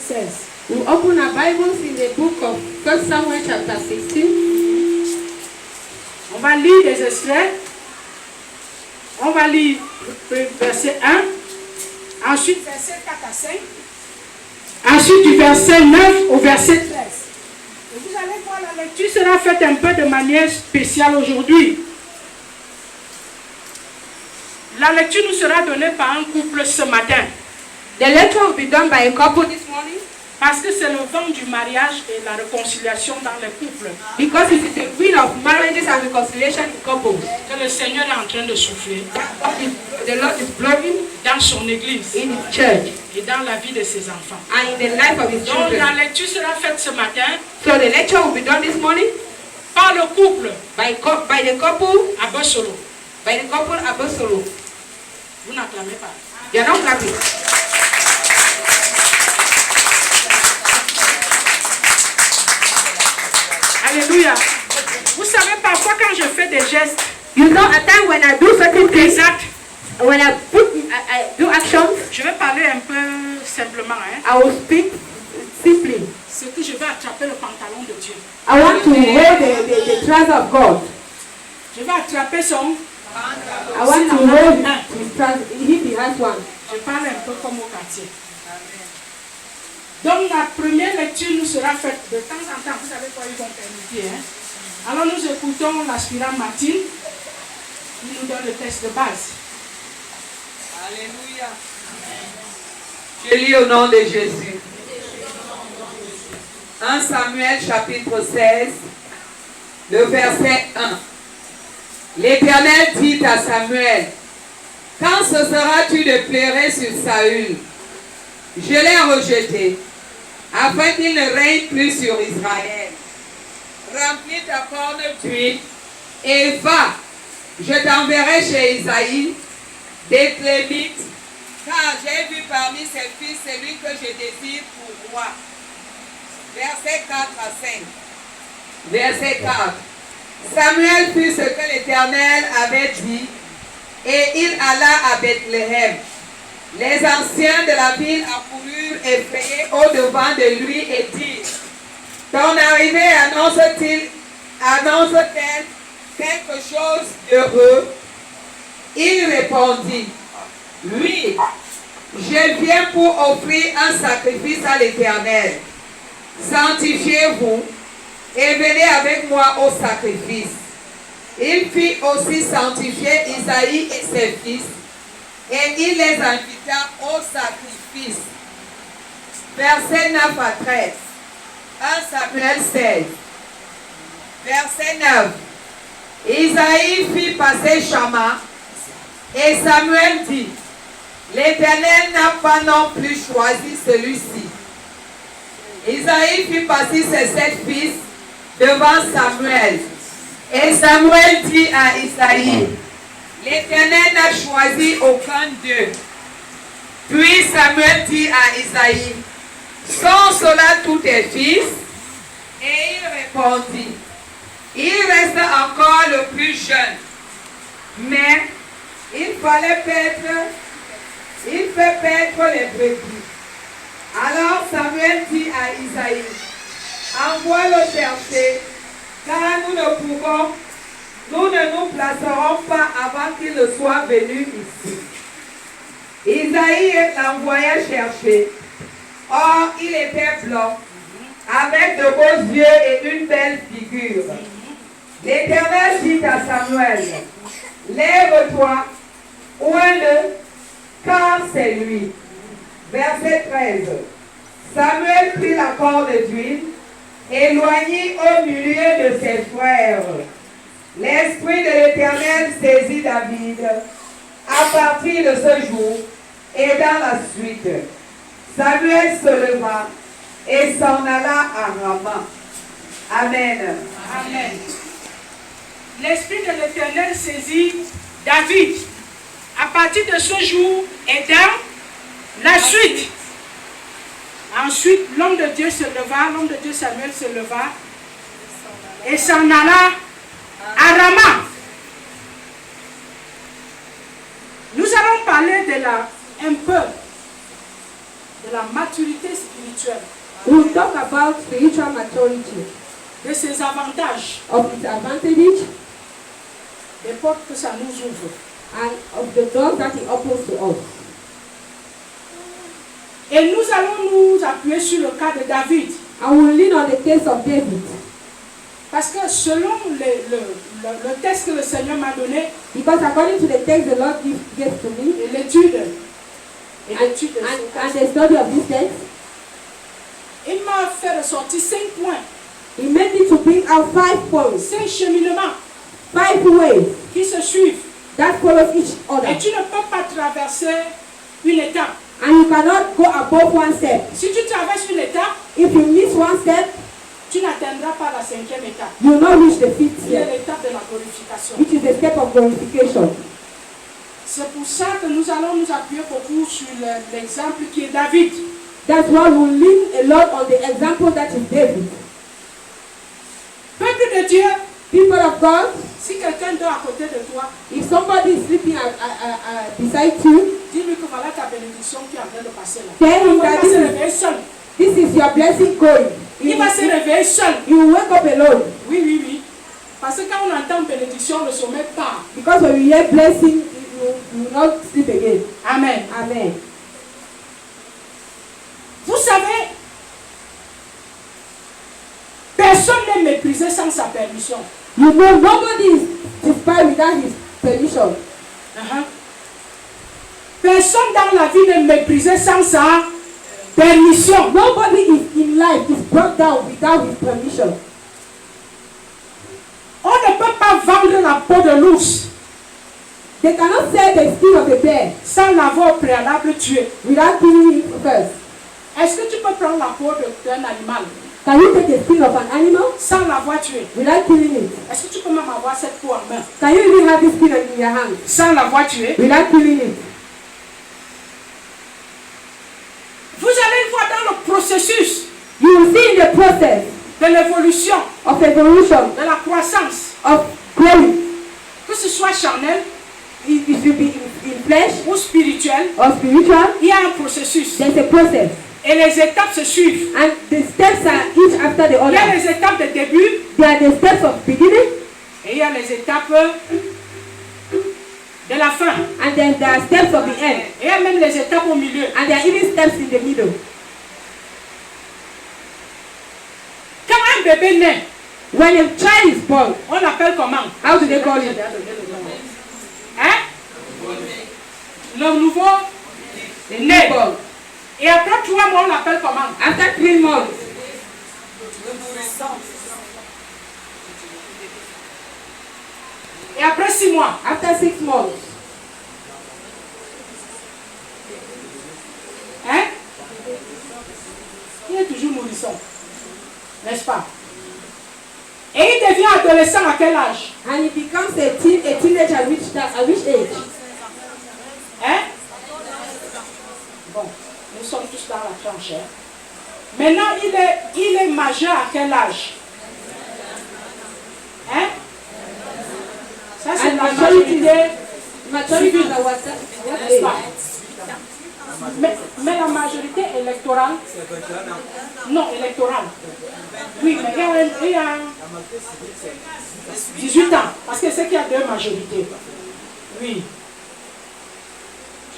16. We open our Bibles in the book of 1 Samuel chapter 16. On va lire des extraits. On va lire verset 1, ensuite verset 4 à 5, ensuite du verset 9 au verset 13. Et vous allez voir, la lecture sera faite un peu de manière spéciale aujourd'hui. La lecture nous sera donnée par un couple ce matin. The lecture will be done by a couple this morning. Parce que c'est le vent du mariage et la réconciliation dans les couples. Because it is the wind of marriages and reconciliation in couples. Que le Seigneur est en train de souffler The Lord is blowing dans son église in His church et dans la vie de ses enfants. and in the life of His Donc children. la lecture sera faite ce matin So the lecture will be done this morning par le couple by the couple Abosolo. Abosolo. Vous n'acclamez pas. They are not clapping. Alléluia. Vous savez, parfois quand je fais des gestes, You know, at time when I do certain des things, actes, when I do actions, je vais parler un peu simplement. I will speak simply. C'est que je vais attraper le pantalon de Dieu. I want to hold the trouser of God. Je vais attraper son. I want to hold his trouser if he has one. Je parle un peu comme au quartier. Donc la première lecture nous sera faite de temps en temps. Vous savez quoi, ils vont permettre. Alors nous écoutons l'aspirant Martine qui nous donne le texte de base. Alléluia. Je lis au nom de Jésus. 1 Samuel chapitre 16, le verset 1. L'Éternel dit à Samuel, quand cesseras-tu de pleurer sur Saül? Je l'ai rejeté, afin qu'il ne règne plus sur Israël. Remplis ta corne d'huile et va. Je t'enverrai chez Isaïe, des Clémites, car j'ai vu parmi ses fils celui que je désire pour moi. Verset 4 à 5. Verset 4. Samuel fit ce que l'Éternel avait dit, et il alla à Bethléem. Les anciens de la ville accoururent effrayés au-devant de lui et dirent, ton arrivée annonce-t-elle quelque chose d'heureux? Il répondit, oui, je viens pour offrir un sacrifice à l'Éternel. Sanctifiez-vous et venez avec moi au sacrifice. Il fit aussi sanctifier Isaïe et ses fils, et il les invita au sacrifice. Verset 9 à 13. 1 Samuel 16. Verset 9. Isaïe fit passer Shama, et Samuel dit, l'Éternel n'a pas non plus choisi celui-ci. Isaïe fit passer ses 7 fils devant Samuel. Et Samuel dit à Isaïe, l'Éternel n'a choisi aucun d'eux. Puis Samuel dit à Isaïe, sont cela tous tes fils? Et il répondit, il reste encore le plus jeune, mais il fait paître les brebis. Alors Samuel dit à Isaïe, envoie-le chercher, car nous ne nous placerons pas avant qu'il ne soit venu ici. Isaïe l'envoya chercher. Or, il était blanc, avec de beaux yeux et une belle figure. L'Éternel dit à Samuel, lève-toi, ouais-le, car c'est lui. Verset 13. Samuel prit la corde d'huile, éloigné au milieu de ses frères. L'Esprit de l'Éternel saisit David à partir de ce jour et dans la suite. Samuel se leva et s'en alla à Rama. Amen. Amen. L'Esprit de l'Éternel saisit David à partir de ce jour et dans la suite. Ensuite, l'homme de Dieu se leva, l'homme de Dieu Samuel se leva et s'en alla à Rama. Nous allons parler un peu de la maturité spirituelle spirituelle, We will talk about spiritual maturity, de ses avantages, of its advantages, des portes que ça nous ouvre. and of the doors that it opens to us. Et nous allons nous appuyer sur le cas de David. I will lean on the case of David. Parce que selon le texte que le Seigneur m'a donné, Because according to the text the Lord gave to me, et l'étude de ce and texte, the study of this text, il m'a fait ressortir 5 points, He made me to bring out 5 points, 5 cheminements 5 ways qui se suivent. that follow each other. Et tu ne peux pas traverser une étape. And you cannot go above one step. Si tu traverses une étape, If you miss one step, tu n'atteindras pas la 5e étape. you will not reach the 5th C'est step, l'étape de la glorification. which is the step of glorification. C'est pour ça que nous allons nous appuyer beaucoup sur l'exemple qui est David. That's why we lean a lot on the example that is David. Peuple de Dieu, People of God, si quelqu'un dort à côté de toi, if somebody is sleeping beside you, dis-lui que voilà ta bénédiction qui est en train de passer là. Tell him Il va that se réveiller seul. this is your blessing going. Il va se réveiller seul. You will wake up alone. Oui, oui, oui. Parce que quand on entend bénédiction, le sommeil part. Because when you hear blessing, you will not sleep again. Amen. Amen. Vous savez, personne n'est méprisé sans sa permission. You know nobody is despised without his permission. Personne dans la vie n'est méprisé sans sa permission. Nobody is in life is brought down without his permission. On ne peut pas vendre la peau de l'ours They cannot sell the skin of a bear sans l'avoir au préalable tué. without killing it first. Est-ce que tu peux prendre la peau d'un animal Can you take the skin of an animal sans l'avoir tué? without killing it? Est-ce que tu peux même avoir cette peau en main Can you even have this skin in your hand sans l'avoir tué? without killing it? Vous allez voir dans le processus You will see in the process de l'évolution, of evolution, de la croissance, of growing, que ce soit charnel it should be in flesh ou spirituel, or spiritual. il y a un processus. There's a process. Et les étapes se suivent. And the steps are each after the Il y a other. les étapes de début There are the steps of beginning et il y a les étapes de la fin. and then there are steps of the end. Et il y a même les étapes au milieu. And there are even steps in the middle. Quand un bébé naît, When a child is born, on l'appelle comment? how do they call it? Hein? Le nouveau est né. Et après 3 mois, on l'appelle comment? After 3 months, Et après 6 mois, after 6 months, hein? Il est toujours nourrisson. N'est-ce pas? Et il devient adolescent à quel âge? and he becomes a teenager at which age? Hein? Bon, nous sommes tous dans la tranche. Hein? Maintenant, il est majeur à quel âge? Hein? Ça, c'est la majorité. Maturity is our what N'est-ce age? pas? Mais la majorité électorale, non, électorale. Oui, mais il y a 18 ans, parce que c'est qu'il y a 2 majorités. Oui.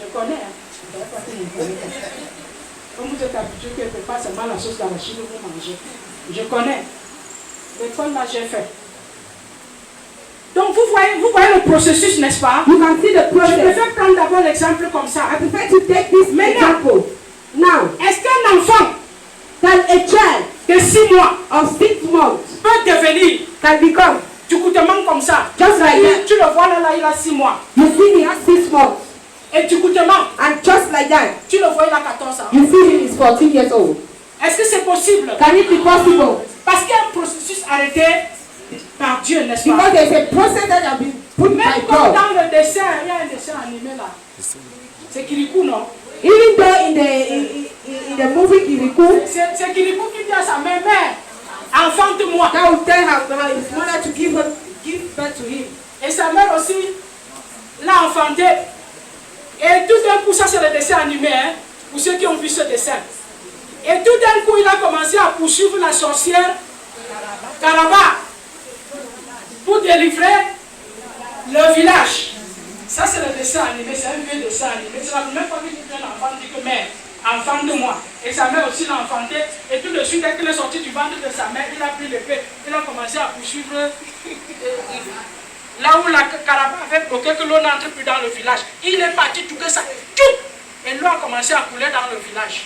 Je connais, hein. Comme vous êtes habitué quelque part, c'est pas la sauce d'arachide que vous mangez. Je connais. L'école là, j'ai fait. Donc vous voyez le processus, n'est-ce pas? You can see the Je process. préfère prendre d'abord l'exemple comme ça. I prefer to take this Maintenant, example. Now, est-ce qu'un enfant can a child de 6 mois of 6 months peut devenir can become, du coutement comme ça? just like that? Tu le vois là, il a 6 mois. You see he has 6 months, Et du coutement, and just like that, tu le vois, il a 14 ans. you see him is 14 years old. Est-ce que c'est possible? Can it be possible? Parce qu'il y a un processus arrêté par Dieu, n'est-ce Because pas? there's a process that has been put by Même comme God. dans le dessin, il y a un dessin animé là. C'est Kirikou, non? Even though in the movie Kirikou, C'est Kirikou qui dit à sa mère, enfante-moi. that will tell his mother to give birth to him. Et sa mère aussi l'a enfanté. Et tout d'un coup, ça c'est le dessin animé, hein, pour ceux qui ont vu ce dessin. Et tout d'un coup, il a commencé à poursuivre la sorcière Karaba pour délivrer le village. Ça, c'est le dessin animé, c'est un vieux dessin animé. C'est la première fois qu'un enfant dit que mère, enfant de moi. Et sa mère aussi l'a enfanté. Et tout de suite, dès qu'il est sorti du ventre de sa mère, il a pris l'épée. Il a commencé à poursuivre là où la Karaba avait bloqué que l'eau n'entre plus dans le village. Il est parti tout que ça. Et l'eau a commencé à couler dans le village.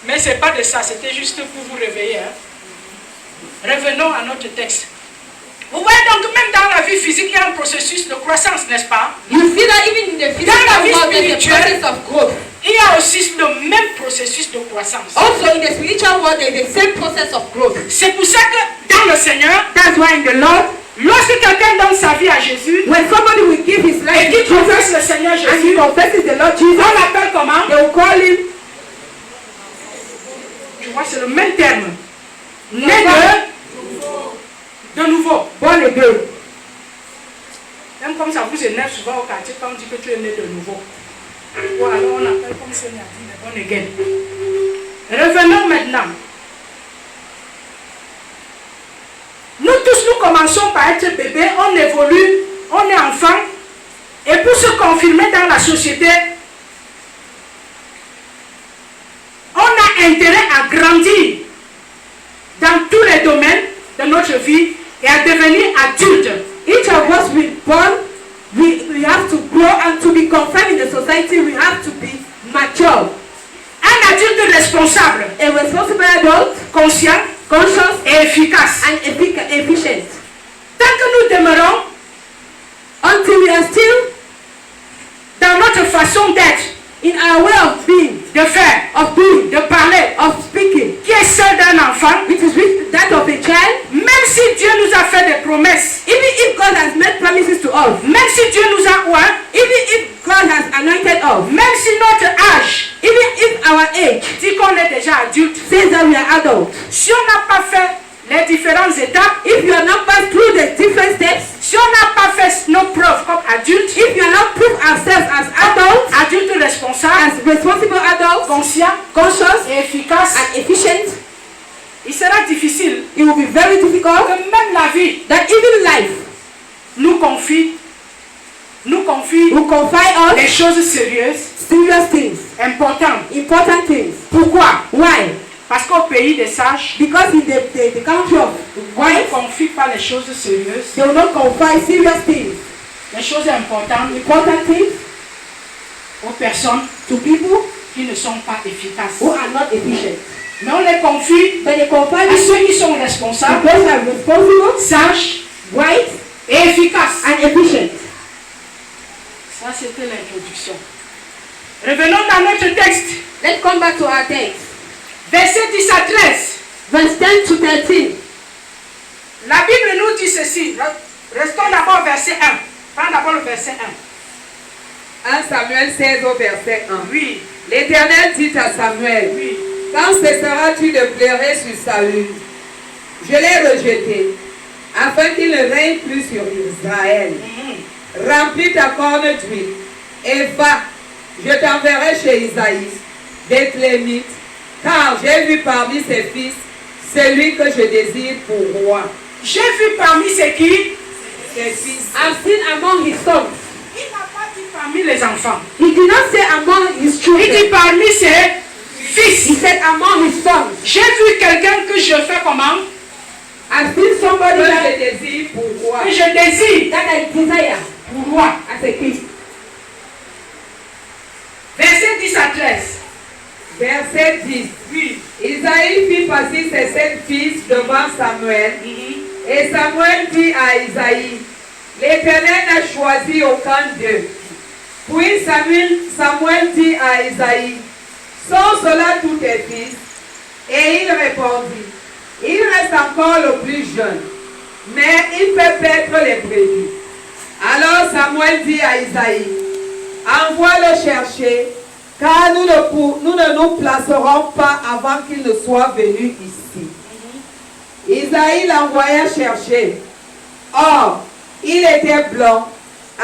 Mais ce n'est pas de ça, c'était juste pour vous réveiller. Hein. Revenons à notre texte. Vous voyez donc même dans la vie physique, il y a un processus de croissance, n'est-ce pas? You see that even in the physical world, there's a process of growth. Il y a aussi le même processus de croissance. Also in the spiritual world, there's the same process of growth. C'est pour ça que dans le Seigneur, That's why in the Lord, lorsque quelqu'un donne sa vie à Jésus, when somebody will give his life et to qu'il confesse le Seigneur and he Jésus, confesses the Lord Jesus, on l'appelle comment? they will call him, Tu vois, c'est le même terme. Né de nouveau. born again. Même comme ça vous énerve souvent au quartier quand on dit que tu es né de nouveau. Ou alors on appelle comme Sonia dit le born again. Revenons maintenant. Nous tous, nous commençons par être bébés, on évolue, on est enfant. Et pour se confirmer dans la société, on a intérêt à grandir dans tous les domaines de notre vie et à devenir adulte. Each of us we born, we have to grow, and to be confirmed in the society, we have to be mature. Un adulte responsable, A responsible adult, conscient conscious, et efficace. and efficient. Tant que nous demeurons Until we are still dans notre façon d'être, in our way of being, de faire, of doing, de parler, of speaking, qui est celle d'un enfant, which is with that of a child, même si Dieu nous a fait des promesses, even if God has made promises to us, même si Dieu nous a oint, even if God has anointed us, même si notre âge even if our age dit qu'on est déjà adulte, says that we are adults, si on n'a pas fait les différentes étapes, if you are not passed through the different steps, si on n'a pas fait nos preuves comme adultes, if you are not proved ourselves as adults, adultes responsables, as responsible adults, conscients conscious et efficaces, and efficient, il sera difficile it will be very difficult que même la vie that even life nous confie will confide les us choses sérieuses, serious things, importantes. important things. Pourquoi? Why? Parce qu'au pays des sages, Because in the country of on ne wise, confie pas les choses sérieuses, they will not confide serious things, les choses importantes important things aux personnes to people qui ne sont pas efficaces. who are not efficient. Mais on les confie But they confide à in ceux qui sont responsables, those who are responsible, sages wise, et efficaces. and efficient. Ça, c'était l'introduction. Revenons dans notre texte. Let's come back to our text. Verset 10 à 13. Verse 10 to 13. La Bible nous dit ceci. Restons d'abord au verset 1. Prends d'abord le verset 1. 1 Samuel 16 au verset 1. Oui, L'Éternel dit à Samuel, oui. quand cesseras-tu de pleurer sur Saül? Je l'ai rejeté, afin qu'il ne règne plus sur Israël. Remplis ta corne d'huile, et va, je t'enverrai chez Isaïe, Bethlémite, car j'ai vu parmi ses fils celui que je désire pour roi. J'ai vu parmi ces qui? Ses fils. I've seen among his sons. Il n'a pas dit parmi les enfants. He did not say among his Il children. dit parmi ses He fils. said among his sons. J'ai vu quelqu'un que je fais comment? I've seen somebody Que that, je désire pour roi. Que je désire that I desire pour roi. as a king. Verset 10 à 13. Verset 10. Oui. Isaïe fit passer ses 7 fils devant Samuel. Et Samuel dit à Isaïe, l'Éternel n'a choisi aucun d'eux. Puis Samuel dit à Isaïe, sont cela tous tes fils? Et il répondit, il reste encore le plus jeune, mais il peut paître les brebis. Alors Samuel dit à Isaïe, envoie-le chercher, car nous ne nous placerons pas avant qu'il ne soit venu ici. Isaïe l'envoya chercher. Or, il était blanc,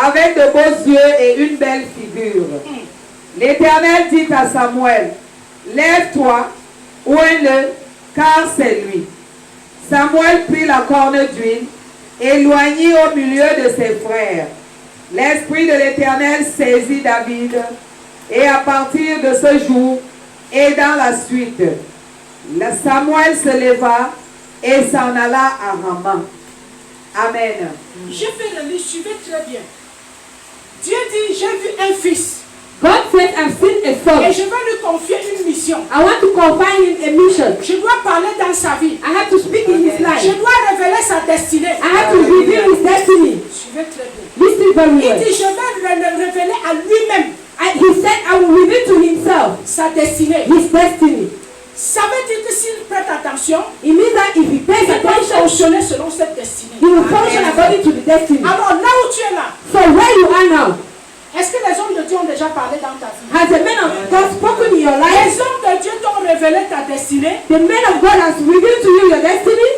avec de beaux yeux et une belle figure. L'Éternel dit à Samuel, lève-toi, oins-le, car c'est lui. Samuel prit la corne d'huile et éloignit au milieu de ses frères. L'Esprit de l'Éternel saisit David, et à partir de ce jour et dans la suite, Samuel se leva et s'en alla à Rama. Amen. Je fais le livre, suivez très bien. Dieu dit, j'ai vu un fils. God said, I've seen a Et son. je vais lui confier une mission. I want to confine him a mission. Je dois parler dans sa vie. I have to speak in his Je life. dois révéler sa destinée. I have to reveal his destiny. Suivez très bien. Listen very Il well. dit, je vais le révéler à lui-même And he said, I will reveal to himself sa destinée. his destiny. Ça veut dire que s'il prête attention, It means that if he pays il va attention, fonctionner selon cette destinée. he will function according to the destiny. Alors là où tu es là, So where you are now, est-ce que les hommes de Dieu ont déjà parlé dans ta vie? has the men of God spoken in your Les life? hommes de Dieu t'ont révélé ta destinée. The men of God has revealed to you your destiny?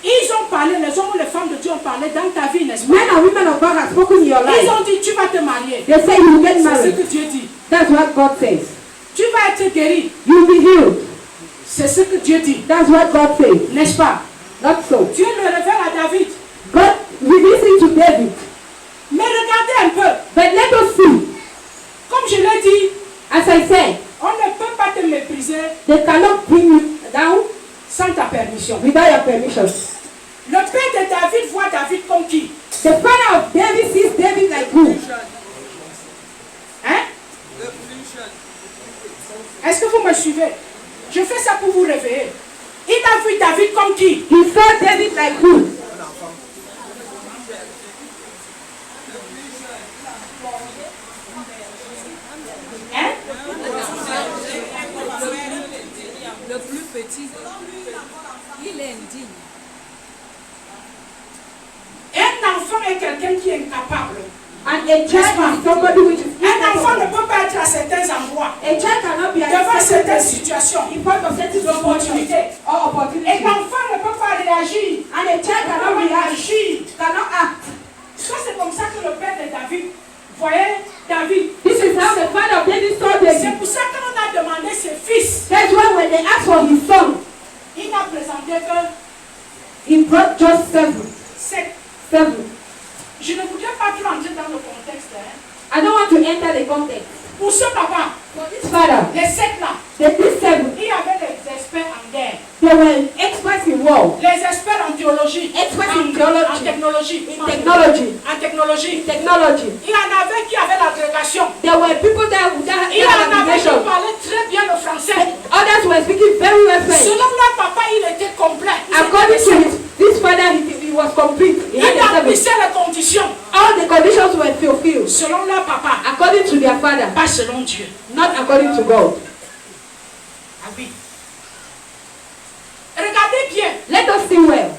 Ils ont parlé, les hommes ou les femmes de Dieu ont parlé dans ta vie, n'est-ce pas? Men and women of God have spoken in your Ils life. ont dit, tu vas te marier. They say you will get C'est ce married. que Dieu dit. That's what God says. Tu vas être guéri. You will be healed. C'est ce que Dieu dit. That's what God says. N'est-ce pas? Not so. Dieu le révèle à David. God reveals it to David. Mais regardez un peu. But let us see. Comme je l'ai dit, As I said, on ne peut pas te mépriser they cannot bring you down sans ta permission. without your permission. Le père de David voit David comme qui? The father of David sees David like who? Hein? Est-ce que vous me suivez? Je fais ça pour vous réveiller. Il a vu David comme qui? He saw David like who? Hein? Le plus petit, il est indigne. Un enfant est quelqu'un qui est incapable. And a child is somebody which is Un enfant ne incapable. peut pas être à certains endroits, A child cannot be devant at certaines certain situations, in front of certain d'opportunités. or Et opportunity. l'enfant ne peut pas réagir, And a child ne cannot peut pas react, agir. cannot act. Ça, c'est comme ça que le père de David voyait David. This is how the father of David saw C'est David. pour ça qu'on a demandé ses fils. That's why when they asked for his son, Il n'a présenté que he brought just seven. 7. Je ne voudrais pas trop entrer dans le contexte. Hein. I don't want to enter the context. Pour ce papa, For this father, les 7 là, these seven, il y avait les experts en guerre, they were experts in war, les experts en théologie, Experts en in theology, en technologie, in technology, en technologie. technology. Il y en avait qui avaient l'agrégation. There were people that Il y en had avait qui education. parlaient très bien le français. Others were speaking very well French. Selon leur papa, il était complet. Il According to était this father, he was complete. He il had the seven. remplissait les conditions. All the conditions were fulfilled. Selon leur papa, According to their father, pas selon Dieu. not according to God. Ah oui. Regardez bien. Let us see well.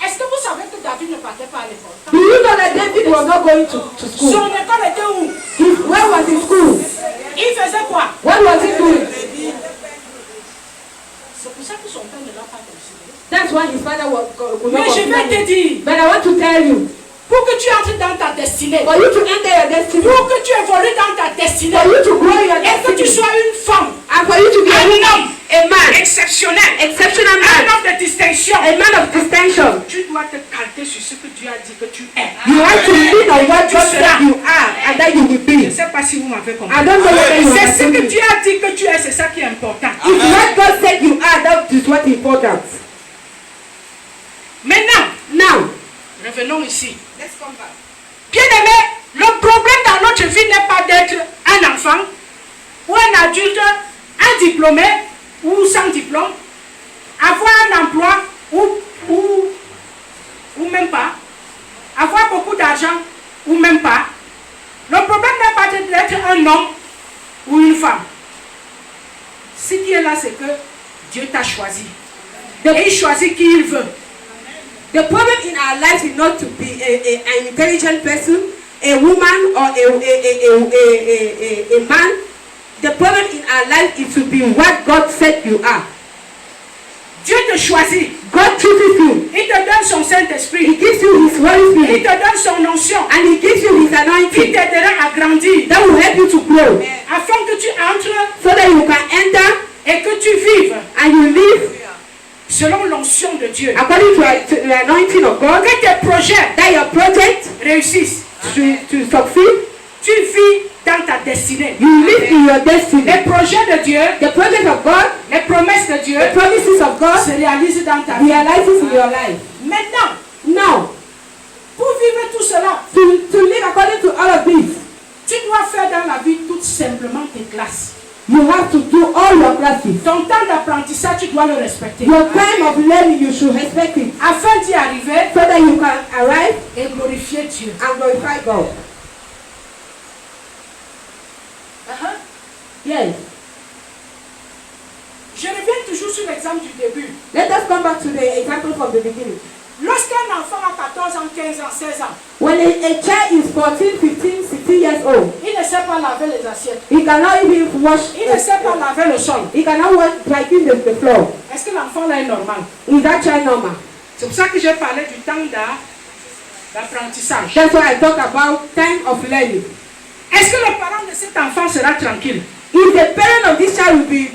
Est-ce que vous savez que David ne partait pas à l'école? Do you know that David was not going to school? Son école était où? Where was his school? Il faisait quoi? What was he doing? C'est pour ça que son père ne l'a pas considéré. That's why his father could not Mais je vais consider te him. dire, But I want to tell you, pour que tu entres dans ta destinée, for you to enter your destiny, pour que tu évolues dans ta destinée, for you to grow your et que tu destiny, sois une femme, and for you to be un homme a man, exceptionnel, exceptional un man, homme de distinction, a man of distinction. tu dois te calquer sur ce que Dieu a dit que tu es. You have to lean on what Tu God seras. said you are, and that you will Je ne be. sais pas si vous m'avez compris. I don't know whether you C'est ce understand que me. Dieu a dit que tu es, c'est ça qui est important. If what God said you are, that is what is important. Maintenant, Now, revenons ici. let's come back. Bien-aimé, le problème dans notre vie n'est pas d'être un enfant ou un adulte, un diplômé ou sans diplôme, avoir un emploi ou même pas, avoir beaucoup d'argent ou même pas. Le problème n'est pas d'être un homme ou une femme. Ce qui est là, c'est que Dieu t'a choisi. Et il choisit qui il veut. The problem in our lives is not to be an intelligent person, a woman, or a man. The problem in our life is to be what God said you are. Dieu te choisit. God chooses you. Il te donne son Saint-Esprit. He gives you His Holy Il Spirit. te donne son onction. And He gives you His Il anointing t'aidera à grandir. that will help you to grow. afin que tu entres so that you can enter et que tu vives and you live selon l'onction de Dieu. according to the anointing of God, Que tes projets that your project réussissent. to succeed. Tu vis dans ta destinée. You live in your destiny. Les projets de Dieu, The project of God, les promesses de Dieu the promises of God se réalisent dans ta vie. realizes in your life. Maintenant, Now, pour vivre tout cela, to live according to all of this, tu dois faire dans la vie tout simplement tes classes. you have to do all your classes. Ton temps d'apprentissage, tu dois le respecter. Your time of learning, you should respect it Afin d'y arriver so that you can arrive et glorifier Dieu. and glorify God. Yes. Je reviens toujours sur l'exemple du début. Let us come back to the example from the beginning. Lorsqu'un enfant a 14 ans, 15 ans, 16 ans, When a child is 14, 15, 16 years old, il ne sait pas laver les assiettes. he cannot even wash. Il ne sait pas laver le sol. He cannot wash wiping the floor. Est-ce que l'enfant là est normal? Is that child normal? C'est pour ça que j'ai parlé du temps d'apprentissage. That's why I talk about time of learning. Est-ce que le parent de cet enfant sera tranquille? If the parent of this child will be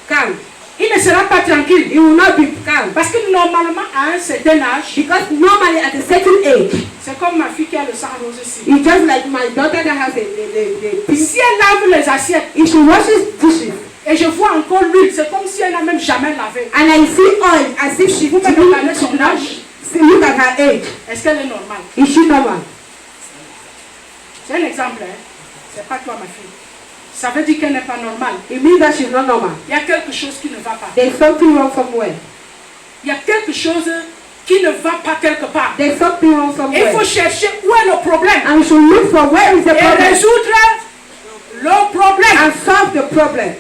calm, Il ne sera pas tranquille. he will not be calm. Parce que normalement, à un certain âge, Because normally at a certain age, c'est comme ma fille qui a le sang rose ici. it's just like my daughter that has the pink. Si elle lave les assiettes If she washes dishes et je vois encore l'huile, c'est comme si elle n'a même jamais lavé. and I see oil as if she Vous pouvez regarder son âge. See, look at her age. Est-ce qu'elle est normale? Is she normal? C'est un exemple, hein? C'est pas toi, ma fille. Ça veut dire qu'elle n'est pas normale. It means that she's not normal. Il y a quelque chose qui ne va pas. There's something wrong somewhere. Il y a quelque chose qui ne va pas quelque part. There's something wrong Et il faut somewhere. chercher où est le problème And we should look for where is the et problem résoudre le problème. and solve the problem.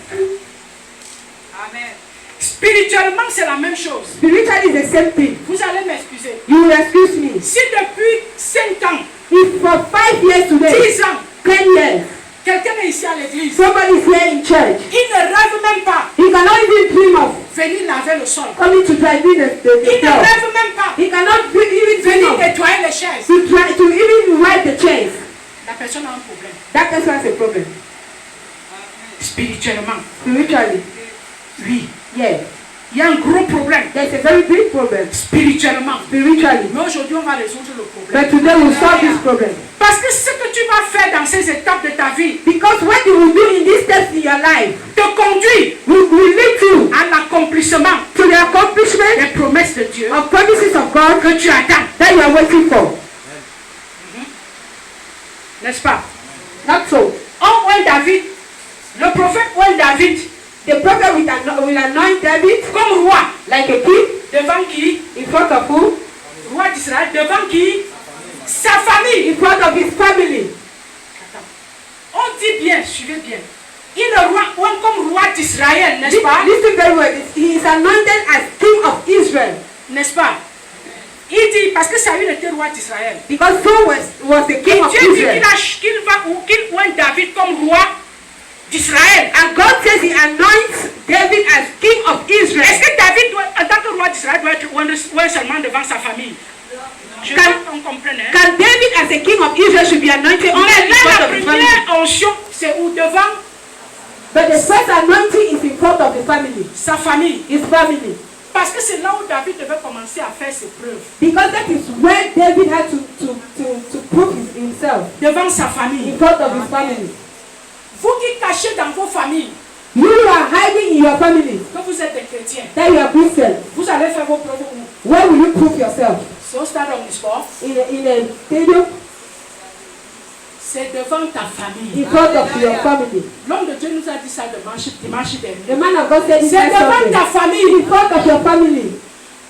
Amen. Spirituellement, c'est la même chose. Spiritually, it's the same thing. Vous allez m'excuser. You will excuse me. Si depuis 5 ans, If for 5 years today, 10 ans, 10 years, quelqu'un est ici à l'église, somebody is here in church, il ne rêve même pas he cannot even dream of venir laver le sol. coming to try to the Il ne floor. rêve même pas He cannot even dream venir of nettoyer les chaises. to try to even wipe the chairs. La personne a un problème. That person has a problem. Spirituellement, Spiritually, oui. yes. Il y a un gros problème. There's a very big problem. Spirituellement. Spiritually. Mais aujourd'hui, on va résoudre le problème. But today we'll solve this problem. Parce que ce que tu vas faire dans ces étapes de ta vie Because what you will do in these steps in your life te conduit will lead you à l'accomplissement to the accomplishment des promesses de Dieu of promises of God que tu attends. that you are waiting for. N'est-ce pas? Not so. On oint David. Le prophète oint David The prophet will anoint David comme roi. like a king Devant qui? in front of who? Roi d'Israël. Devant qui? Sa famille. In front of his family. On dit bien, suivez bien. Il est roi, oint comme roi d'Israël, n'est-ce pas? Listen very well. He is anointed as king of Israel. N'est-ce pas? Il dit, parce que Saül était roi d'Israël. Because Saul was the Et king of Dieu dit Israel. qu'il oint David comme roi d'Israël. And God says he anoints David as king of Israel. Est-ce que David, en tant que roi d'Israël, doit être oint seulement devant sa famille? Je veux qu'on comprenne. Hein? Can David as a king of Israel should be anointed only Mais in là, front la of his family? première onction, c'est où? Devant But the first anointing is in front of the family, sa famille. his family. Parce que c'est là où David devait commencer à faire ses preuves. Because that is where David had to prove himself Devant sa famille. in front of his family. Vous qui cachez dans vos familles You are hiding in your family que vous êtes des chrétiens, that you are Christian. vous allez faire vos preuves où? Where will you prove yourself? C'est au stade omnisport. In a stadium? C'est devant ta famille. In front of your family. L'homme de Dieu nous a dit ça dimanche dernier. The man of God said this C'est devant something. ta famille. In front of your family.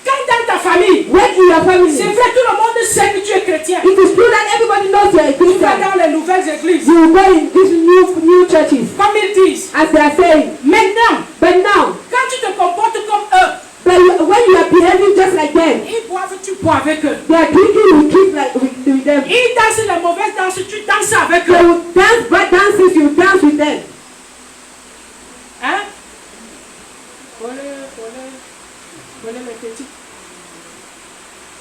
Quand dans ta famille, When in your family. c'est vrai, tout le monde sait que tu es chrétien. It is true that everybody knows you are a Tu vas Christian. dans les nouvelles églises, You will go in these new churches, comme ils disent. as they are saying. Maintenant, But now, quand tu te comportes comme eux, when you are behaving just like them, ils boivent, tu bois avec eux. they are drinking, you drink like with them. Ils dansent les mauvaises danses, tu danses avec They eux. will dance bad dances, you dance with them. Hein? Volez les petits.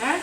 Hein?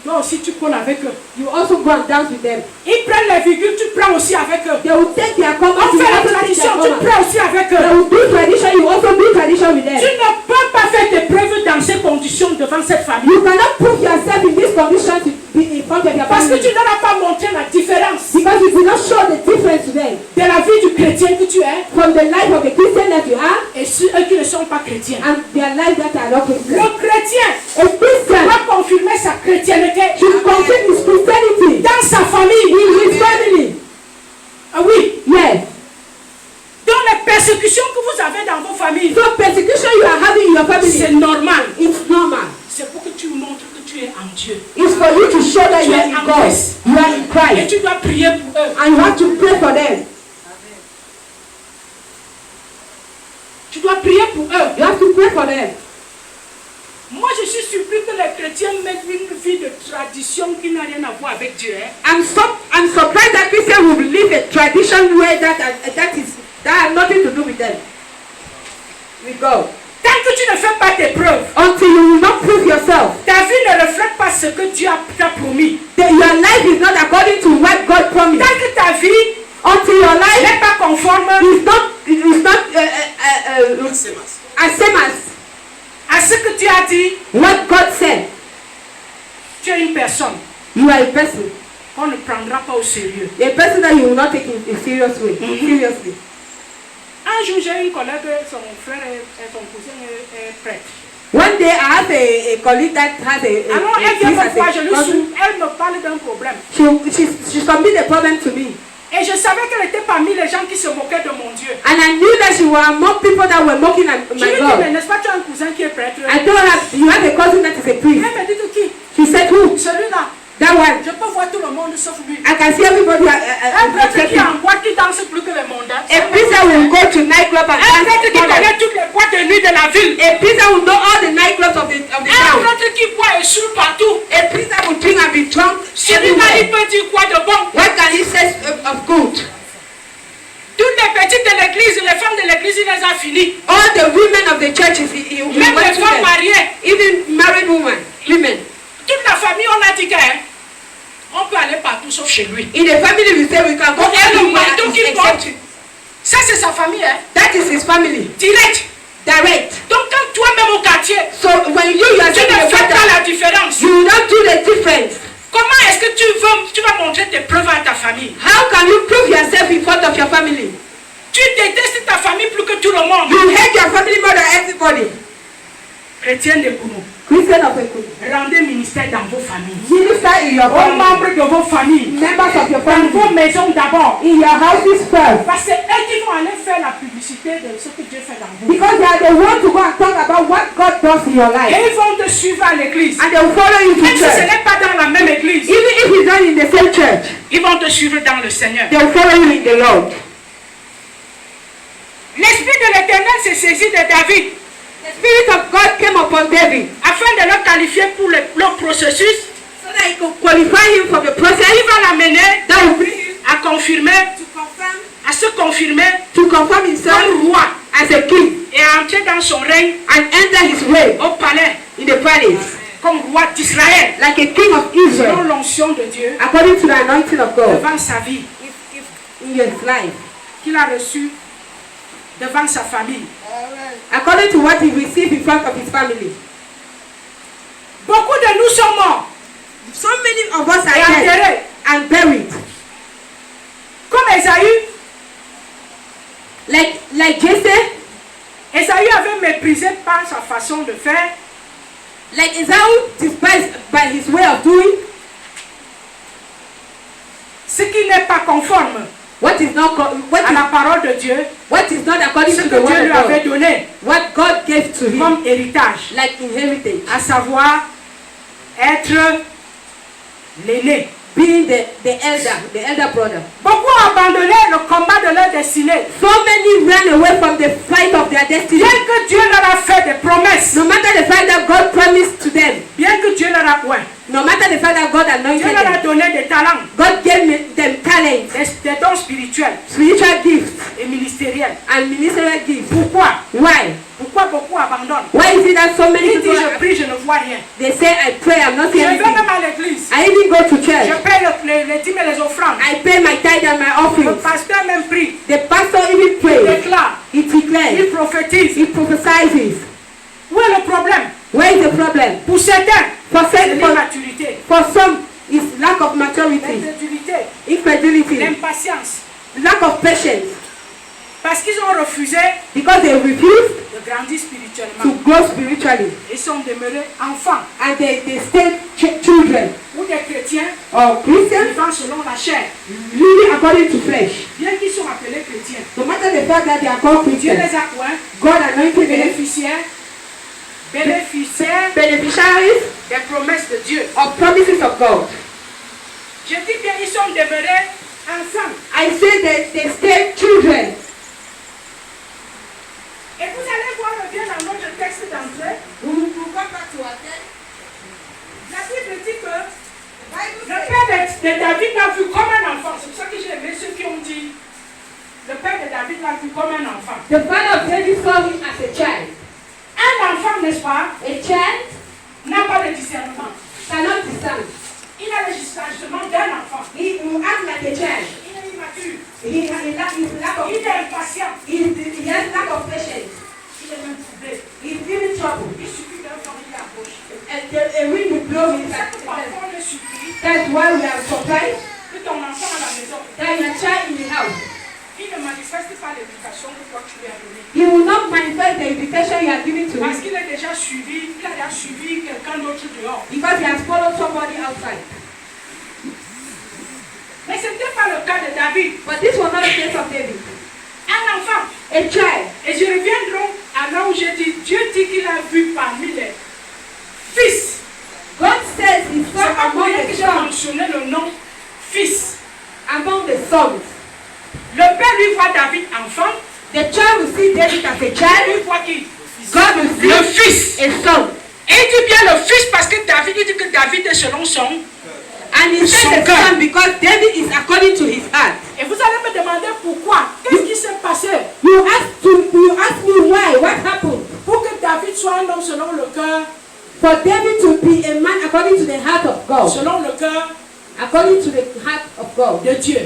Toi aussi, tu colles avec eux. You also go and dance with them. Ils prennent les virgules, tu prends aussi avec eux. They will take their commas. On you fait la also take tradition, their tu commas. prends aussi avec They eux. will do tradition, you also do tradition with them. Tu ne peux pas faire tes preuves dans ces conditions devant cette famille. You cannot prove yourself in this condition to be in front of your Parce que family. tu ne leur as pas montré la différence Because you do not show the difference to them de la vie du chrétien que tu es from the life of the Christian that you are et ceux qui ne sont pas chrétiens. and their life that are not Christian. Le chrétien A Christian doit confirmer sa chrétienté should confirm his Christianity dans sa famille. in his family. Ah oui. Yes. Dans les persécutions que vous avez dans vos familles, So persecution you are having in your c'est family, normal. it's normal. C'est pour que tu montres que tu es en Dieu. It's for you to show that you are in God. You are in Et Christ. tu dois prier pour eux. And you have to pray for them. Tu dois prier pour eux. You have to pray for them. Moi, je suis surpris que les chrétiens mettent une vie de tradition qui n'a rien à voir avec Dieu. Hein. I'm surprised that Christians will live a tradition way that has nothing to do with them. With God. Tant que tu ne fais pas tes preuves, Until you will not prove yourself. ta vie ne reflète pas ce que Dieu t'a promis. Your life is not according to what God promised. Tant que ta vie Until your life n'est pas conforme is not as same as à ce que Dieu a dit, what God said. tu es une personne You are a person. qu'on ne prendra pas au sérieux. A person that you will not take in a serious way. Seriously. Un jour, j'ai une collègue, son frère et son cousin est prêtre. One day I have a colleague that has Alors, elle vient me voir, je lui cousin. souffle, elle me parle d'un problème. She submitted a problem to me. Et je savais qu'elle était parmi les gens qui se moquaient de mon Dieu. And I knew that she were among people that were mocking at Je my lui dis, mais God. n'est-ce pas, tu as un cousin qui est prêtre? I told her, you have a cousin that is a Elle priest. me dit, qui? She said, who? Celui-là. That one. Je peux voir tout le monde sauf lui. I can see everybody Un prêtre except qui est him. en boîte, qui danse plus que les mondains. A priest that will go to nightclub and Un dance prêtre qui more than- connaît toutes les boîtes de nuit de la ville. A priest that will know all the nightclubs of the Un town. prêtre qui boit et sue partout. A priest that will drink and be drunk Celui-là, il everywhere. peut dire quoi de bon? What can he say of good? Toutes les petites de l'église, les femmes de l'église, il les a finies. All the women of the churches, he Même went les to femmes them. mariées. Even married women. Toute la famille, on a dit qu'on peut aller partout sauf chez lui. In the family, we say we can go Et le anywhere manteau qu'il except porte, ça c'est sa famille, hein? that is his family. Direct. Direct. Donc quand toi-même au quartier, So when you tu yourself ne in the fais pas father, la différence. you don't do the difference. Comment est-ce que tu vas montrer tes preuves à ta famille? How can you prove yourself in front of your family? Tu détestes ta famille plus que tout le monde. You hate your family more than everybody. Chrétien de Kounou, Christian of the Kulu. rendez ministère dans vos familles. Minister in your Aux family. membres de vos familles. Members of your Dans family. vos maisons d'abord. In your houses first. Parce que c'est eux qui vont aller faire la publicité de ce que Dieu fait dans vous. Because they are the ones to go and talk about what God does in your life. Et ils vont te suivre à l'église. And they will follow you to Même si ce church. n'est pas dans la même église, Even if it's not in the same church, ils vont te suivre dans le Seigneur. they will follow you in the Lord. L'Esprit de l'Éternel s'est saisi de David The Spirit of God came upon David afin de le qualifier pour le processus. so that he could qualify him for the process. Il va l'amener That will bring him à confirmer, à se confirmer to confirm himself comme roi as a king et à entrer dans son règne and enter his reign au palais in the palace comme roi d'Israël. like a king of Selon Israel l'onction de Dieu according to the anointing of God devant sa vie in his life, qu'il a reçue devant sa famille. according to what he received in front of his family. Beaucoup de nous sont morts So many of us et are dead enterrés. and buried. Comme Esaü, Like Jesse, Esaü avait méprisé par sa façon de faire like Esau, despised by his way of doing ce qui n'est pas conforme what is not à la parole de Dieu, what is not according ce to que the Dieu word lui of avait God, donné what God gave to him, comme héritage, like inheritage, à savoir être l'aîné. being the elder brother. Beaucoup ont abandonné le combat de leur destinée. So many ran away from the fight of their destiny. Bien que Dieu leur a fait des promesses, No matter the fact that God promised to them, bien que Dieu leur a no matter the fact that God anointed Dieu leur a them, donné des talents, God gave them talent, des dons spirituels spiritual gifts, et ministériels. and ministerial gifts. Pourquoi? Why? Pourquoi beaucoup abandonnent? Why is it that so many Ils disent people je prie, je ne vois rien. they say I pray, I'm not Je seeing vais anything. même à l'église. pay my tithe and my Le offering. pasteur même prie. The pastor even Il prays. déclare. He Il declares. prophétise. He prophesies. Où est le problème? Where is the problem? Pour certains, For c'est some, l'immaturité, for some, it's lack of maturity, l'incrédulité, incredulity, l'impatience. lack of patience. Parce qu'ils ont refusé Because they refuse de grandir to spirituellement. grow spiritually. Ils sont demeurés enfants And they stay children ou des chrétiens or Christians vivant selon la chair. living according to flesh. Bien qu'ils sont appelés chrétiens, No matter the fact that they are called Dieu Christians, les a point God anointed them bénéficiaires beneficiaries des promesses de Dieu. of promises of God. Je dis bien, ils sont demeurés enfants. I say that they stay children. Et vous allez voir bien dans notre texte d'entrée, la Bible dit que le père de David l'a vu comme un enfant. C'est pour ça que j'ai aimé ceux qui ont dit le père de David l'a vu comme un enfant. The father of David saw him as a child. Un enfant, n'est-ce pas, A child n'a pas de discernement. cannot discern. Il a le discernement d'un enfant. He will act like a child. Il est immature. He Il est impatient. has lack of patience. Il est même troublé. He's in trouble. Il suffit d'un vent à gauche. And a wind will blow him C'est back. que parfois on est surpris That's why we are surprised que ton enfant à la maison, that your child in the house, il ne manifeste pas l'éducation que toi tu lui as donnée. he will not manifest the education you are giving to Parce him qu'il est déjà suivi, il a déjà suivi quelqu'un d'autre dehors. because he has followed somebody outside. Mais ce n'était pas le cas de David. But this was not the case of David. Un enfant. A child. Et je reviens donc à là où j'ai dit, Dieu dit qu'il a vu parmi les fils. God says he C'est saw pas pour among rien the que j'ai sons. mentionné le nom fils. Among the sons. Le père lui voit David enfant. The child will see David as a Il child. lui voit qui? God will see Le fils. a son. Et il dit bien le fils parce que David, il dit que David est selon son. And he says Son the cœur. son because David is according to his heart. Et vous allez me demander pourquoi. Qu'est-ce qui s'est passé You ask me why, what happened? pour que David soit un homme selon le cœur, For David to be a man according to the heart of God. selon le cœur According to the heart of God. de Dieu.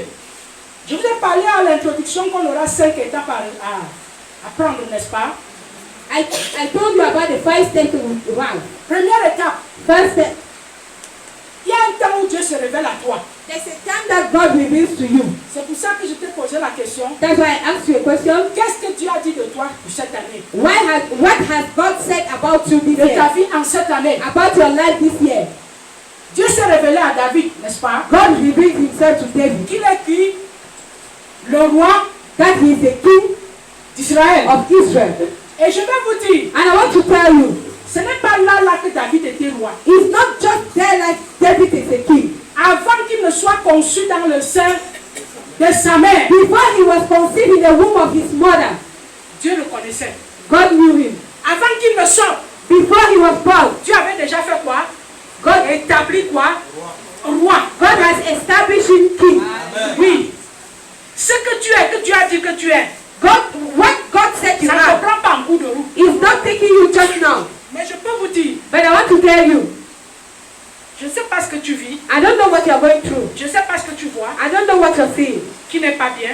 Je vous ai parlé à l'introduction qu'on aura 5 étapes à prendre, n'est-ce pas? I told you about the 5 steps round. Première étape, First step, il y a un temps où Dieu se révèle à toi. there's a time that God reveals to you. C'est pour ça que je t'ai posé la question. That's why I asked you a question. Qu'est-ce que Dieu a dit de toi pour cette année? What has God said about you this De ta year? vie en cette année. About your life this year? Dieu s'est révélé à David, n'est-ce pas? God revealed himself to David. Qu'il est qui? Le roi That he is the king d'Israël. of Israel. Et je vais vous dire, And I want to tell you, ce n'est pas là que David était roi. it's not just there like David is a king. Avant qu'il ne soit conçu dans le sein de sa mère, Before he was conceived in the womb of his mother, Dieu le connaissait. God knew him. Avant qu'il ne sorte, Before he was born, Dieu avait déjà fait quoi? God, Établi quoi? Roi. God has established him king. Oui. Ce que tu es, que Dieu a dit que tu es, What God said you ça ne are te prend pas en coup de roue. is not taking you just now. Mais je peux vous dire, But I want to tell you, je ne sais pas ce que tu vis, I don't know what you're going through. je ne sais pas ce que tu vois, I don't know what you're seeing. qui n'est pas bien.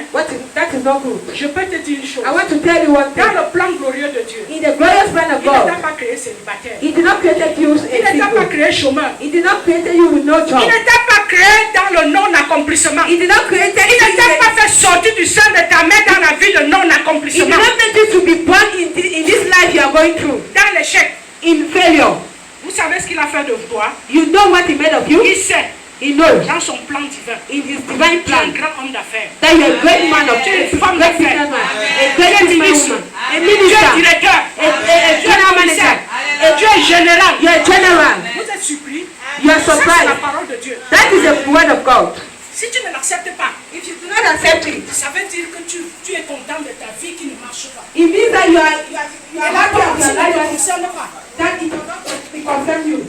That is not good. Je peux te dire une chose. I want to tell you one thing. Dans le plan glorieux de Dieu, In the glorious plan of il ne t'a God, pas créé célibataire. He did not create you Il ne t'a pas single. créé chômeur. He did not create you with no Il job. ne t'a pas créé dans le non-accomplissement. He did not create Il ne t'a pas fait sortir du sein de ta mère dans la vie de He did non-accomplissement. not make you to be born in this life you are going through. Dans l'échec. In failure. Vous savez ce qu'il a fait de toi? You know what He made of you? Il sait, He knows. dans son plan divin, In His divine tu es un plan. grand homme d'affaires. That you're a great man of Tu es une femme great d'affaires. businessman. A Tu es great ministre. businesswoman. A Tu es minister. directeur. A Tu es general commissaire. manager. Et tu es général. You're a general. Vous êtes surpris? You are Ça, c'est la surprised. parole de Dieu. That is the word of God. Si tu ne l'acceptes pas, If you do not accept it, ça veut dire que tu es content de ta vie qui ne marche pas. it means that you are Et là, happy of ça your ne te life concerne pas. that it does not concern you.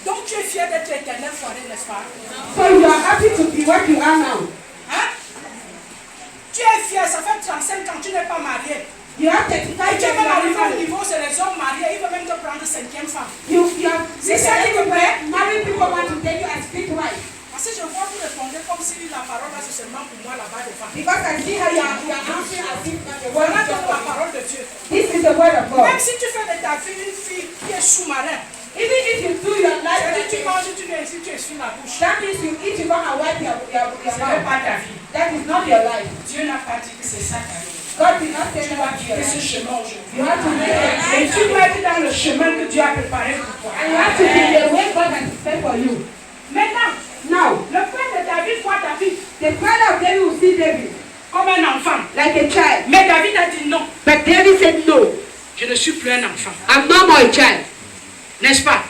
Donc tu es fier d'être éternel foiré, n'est-ce pas? So you are happy to be what you are now. Hein? Tu es fier, ça fait 35 ans, tu n'es pas marié. You have Et 35 tu es même arrivé au years. niveau, c'est les hommes mariés, ils veulent même te prendre 5e femme. You have C'est ça qui te plaît? married people want to take you as fit wife. Parce que je vois vous répondre comme si la parole là c'est seulement pour moi là-bas devant. Because I see how you are answering as if that the word Voilà of donc la God. parole de Dieu. This is the word of God. Même si tu fais de ta fille une fille qui est sous-marin, Even if you do your life c'est-à-dire like tu this, manges, tu viens ici, tu essuies la bouche. that means you eat, you go and wipe your Ce n'est mouth. pas ta vie. That is not your life. Dieu n'a pas dit que c'est ça ta vie. God did not say Tu that dois to your quitter ce life. chemin aujourd'hui. You have to make a Et tu dois être dans le chemin que Dieu a préparé pour toi. and you have to be the way God has prepared for you. Maintenant, Now, le père de David voit David the father of David will see David comme un enfant. like a child. Mais David a dit non, But David said, no, je ne suis plus un enfant. I'm no more a child. N'est-ce pas?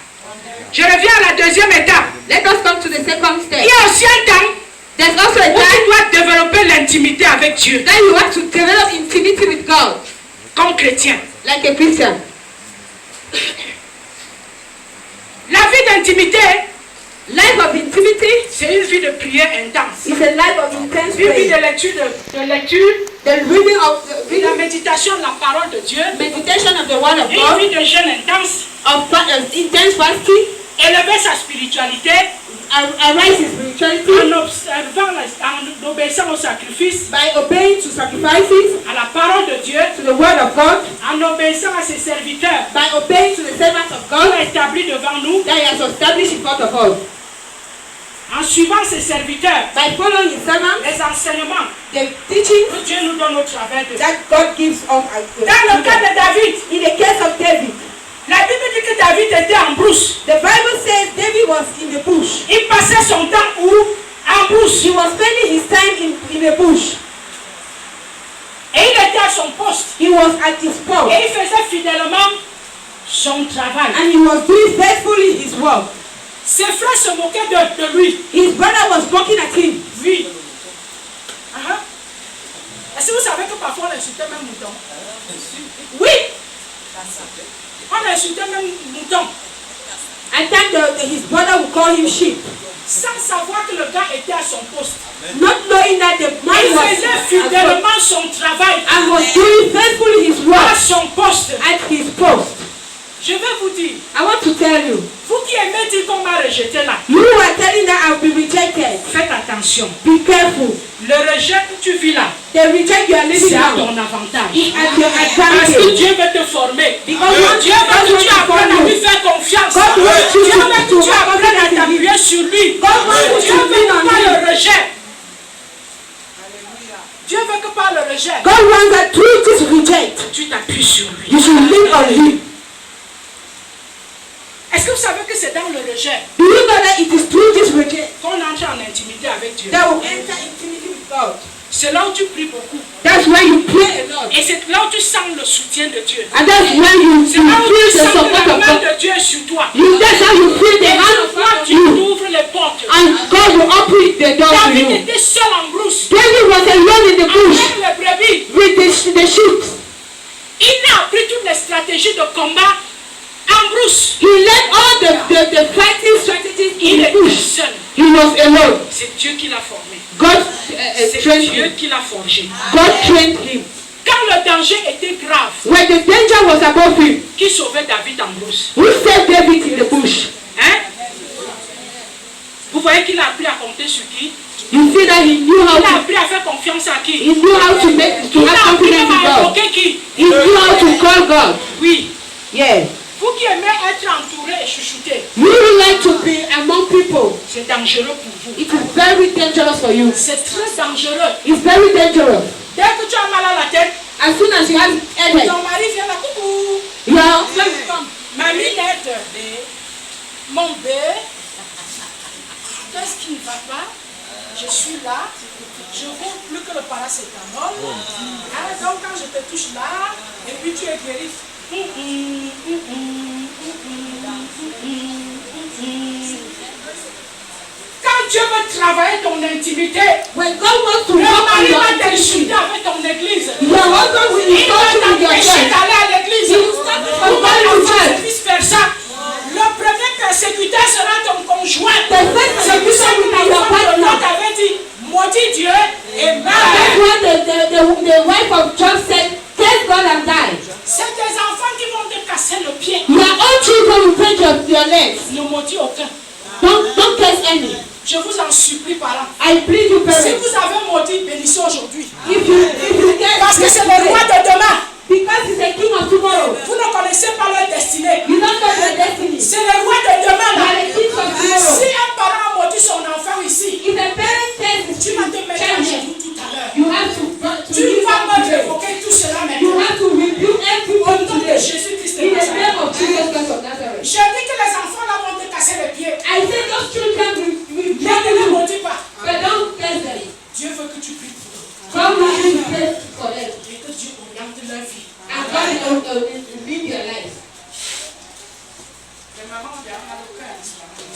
Je reviens à la deuxième étape. Let us come to the second Il step. y a aussi un temps There's also a où tu time dois développer l'intimité avec Dieu that you have to develop intimacy with God, comme chrétien. like a Christian. La vie d'intimité, Life of intimacy c'est une vie de prière intense. is a life of intense Une vie prayer. de lecture, The reading of the de la méditation de la parole de Dieu. meditation of the word of Une God, vie de jeûne intense. of intense fasting, Élever sa spiritualité arise in spirituality en observant, en obéissant au sacrifice, by obeying to sacrifices, à la parole de Dieu, to the word of God, en obéissant à ses serviteurs by obeying to the servants of qu'il God a établis devant nous, that He has established in front of us, en suivant ses serviteurs, by following His servants, les enseignements the teachings que Dieu nous donne au travers de that God gives us. Dans le cas de David, In the case of David, la Bible dit que David était en brousse. the Bible says David was in the bush. Il passait son temps où? En brousse. He was spending his time in the bush. Et il était à son poste. He was at his post. Et il faisait fidèlement son travail. And he was doing faithfully his work. Ses frères se moquaient de lui. His brother was mocking at him. Oui. Est-ce que vous savez que parfois on insultait même mouton? Oui. On insultait même mouton. At times his brother would call him sheep, Sans savoir que le gars était à son poste. not knowing that the man Il was faisait at, fidèlement son travail and was doing faithfully his à work son poste. at his post. Je vais vous dire, I want to tell you, vous qui aimez dire qu'on m'a rejeté là, you are telling that I'll be rejected. faites attention. Be careful. Le rejet que tu vis là, The reject you are living c'est à now ton avantage. is at your Parce que advantage. Dieu veut te former. Because Dieu veut que tu apprennes à lui faire confiance. God wants you Dieu to- veut que to tu have apprennes à confidence in him. t'appuyer sur lui. God wants you Dieu to veut lean que on par him. le rejet. Dieu veut que par le rejet, God wants that through this reject, tu t'appuies sur lui. you should lean on him. Est-ce que vous savez que c'est dans le rejet Do you know that it is through this reject qu'on entre en intimité avec Dieu? that will enter intimacy with God? C'est là où tu pries beaucoup. That's why you pray a lot. Et c'est là où tu sens le soutien de Dieu. And that's when you C'est là où feel tu the sens que support la of main God. de Dieu est sur toi. That's how you feel the Et hand une fois of tu you. ouvres les portes. And God will open the door to David you. était seul en brousse. David was alone in the bush Avec les brebis. with the sheep. Il a appris toutes les stratégies de combat en brousse. He learned all the fighting strategies in Il the était bush. seul. He was alone. C'est Dieu qui l'a formé. God C'est trained Dieu him. qui l'a forgé. God trained him. Quand le danger était grave, When the danger was above him, qui sauvait David en brousse? who saved David in the bush? Hein? Vous voyez qu'il a appris à compter sur qui? You see that he knew how Il a to appris à faire confiance à qui? he knew how to make to Il have a appris confidence in même à God. invoquer qui? He knew how to call God. Oui. Yes. Vous qui aimez être entouré et chouchouté, You would like to be among people. c'est dangereux pour vous. It is very dangerous for you. C'est très dangereux. It's very dangerous. Dès que tu as mal à la tête, As soon as you have headache, ton mari vient là, coucou. your husband will come. Mamie nette, mon bébé, qu'est-ce qui ne va pas? Je suis là, je ne vaux plus que le paracétamol. Ah, donc quand je te touche là, et puis tu es guéri. Quand Dieu veut travailler ton intimité, When God wants to le work on mari your va intimacy, t'insulter avec ton église. your husband will Il insult you va with your t'empêcher church. d'aller à l'église. He will stop you from Ou going to alors, church. vice versa. Le premier persécuteur sera ton conjoint. The first C'est pour ça persecution que will be la your femme de Lot partner. avait dit, maudit Dieu et That's meurs. why the wife of Job said, "Thank God and die." C'est tes enfants qui vont te casser le pied. Your own children will break your legs. Ne maudis aucun. Don't curse any. Je vous en supplie, parents. I plead you, Si parents. vous avez maudit, bénissez aujourd'hui. If you get Parce que c'est le roi de demain. because he's the king of tomorrow. Vous ne connaissez pas leur destinée. You don't know your destiny. C'est le roi de demain. You Là. are the king of tomorrow. Si un parent a maudit son enfant ici, If a parent tells his tu vas te mettre à child, genoux tout à l'heure. you have to Tu give vas up me today. révoquer tout cela You maintenant. have to rebuke Au everyone nom de today. Jésus-Christ de In the name Nazareth. of Jesus Christ of Nazareth. Je dis que les enfants là vont te casser les pieds. I say those children will Mais ne les maudis pas. but don't tell them. Dieu veut que tu pries pour eux. God will use this for them. Et que Dieu oriente leur vie. And God will lead your life. Les mamans, on a le cœur.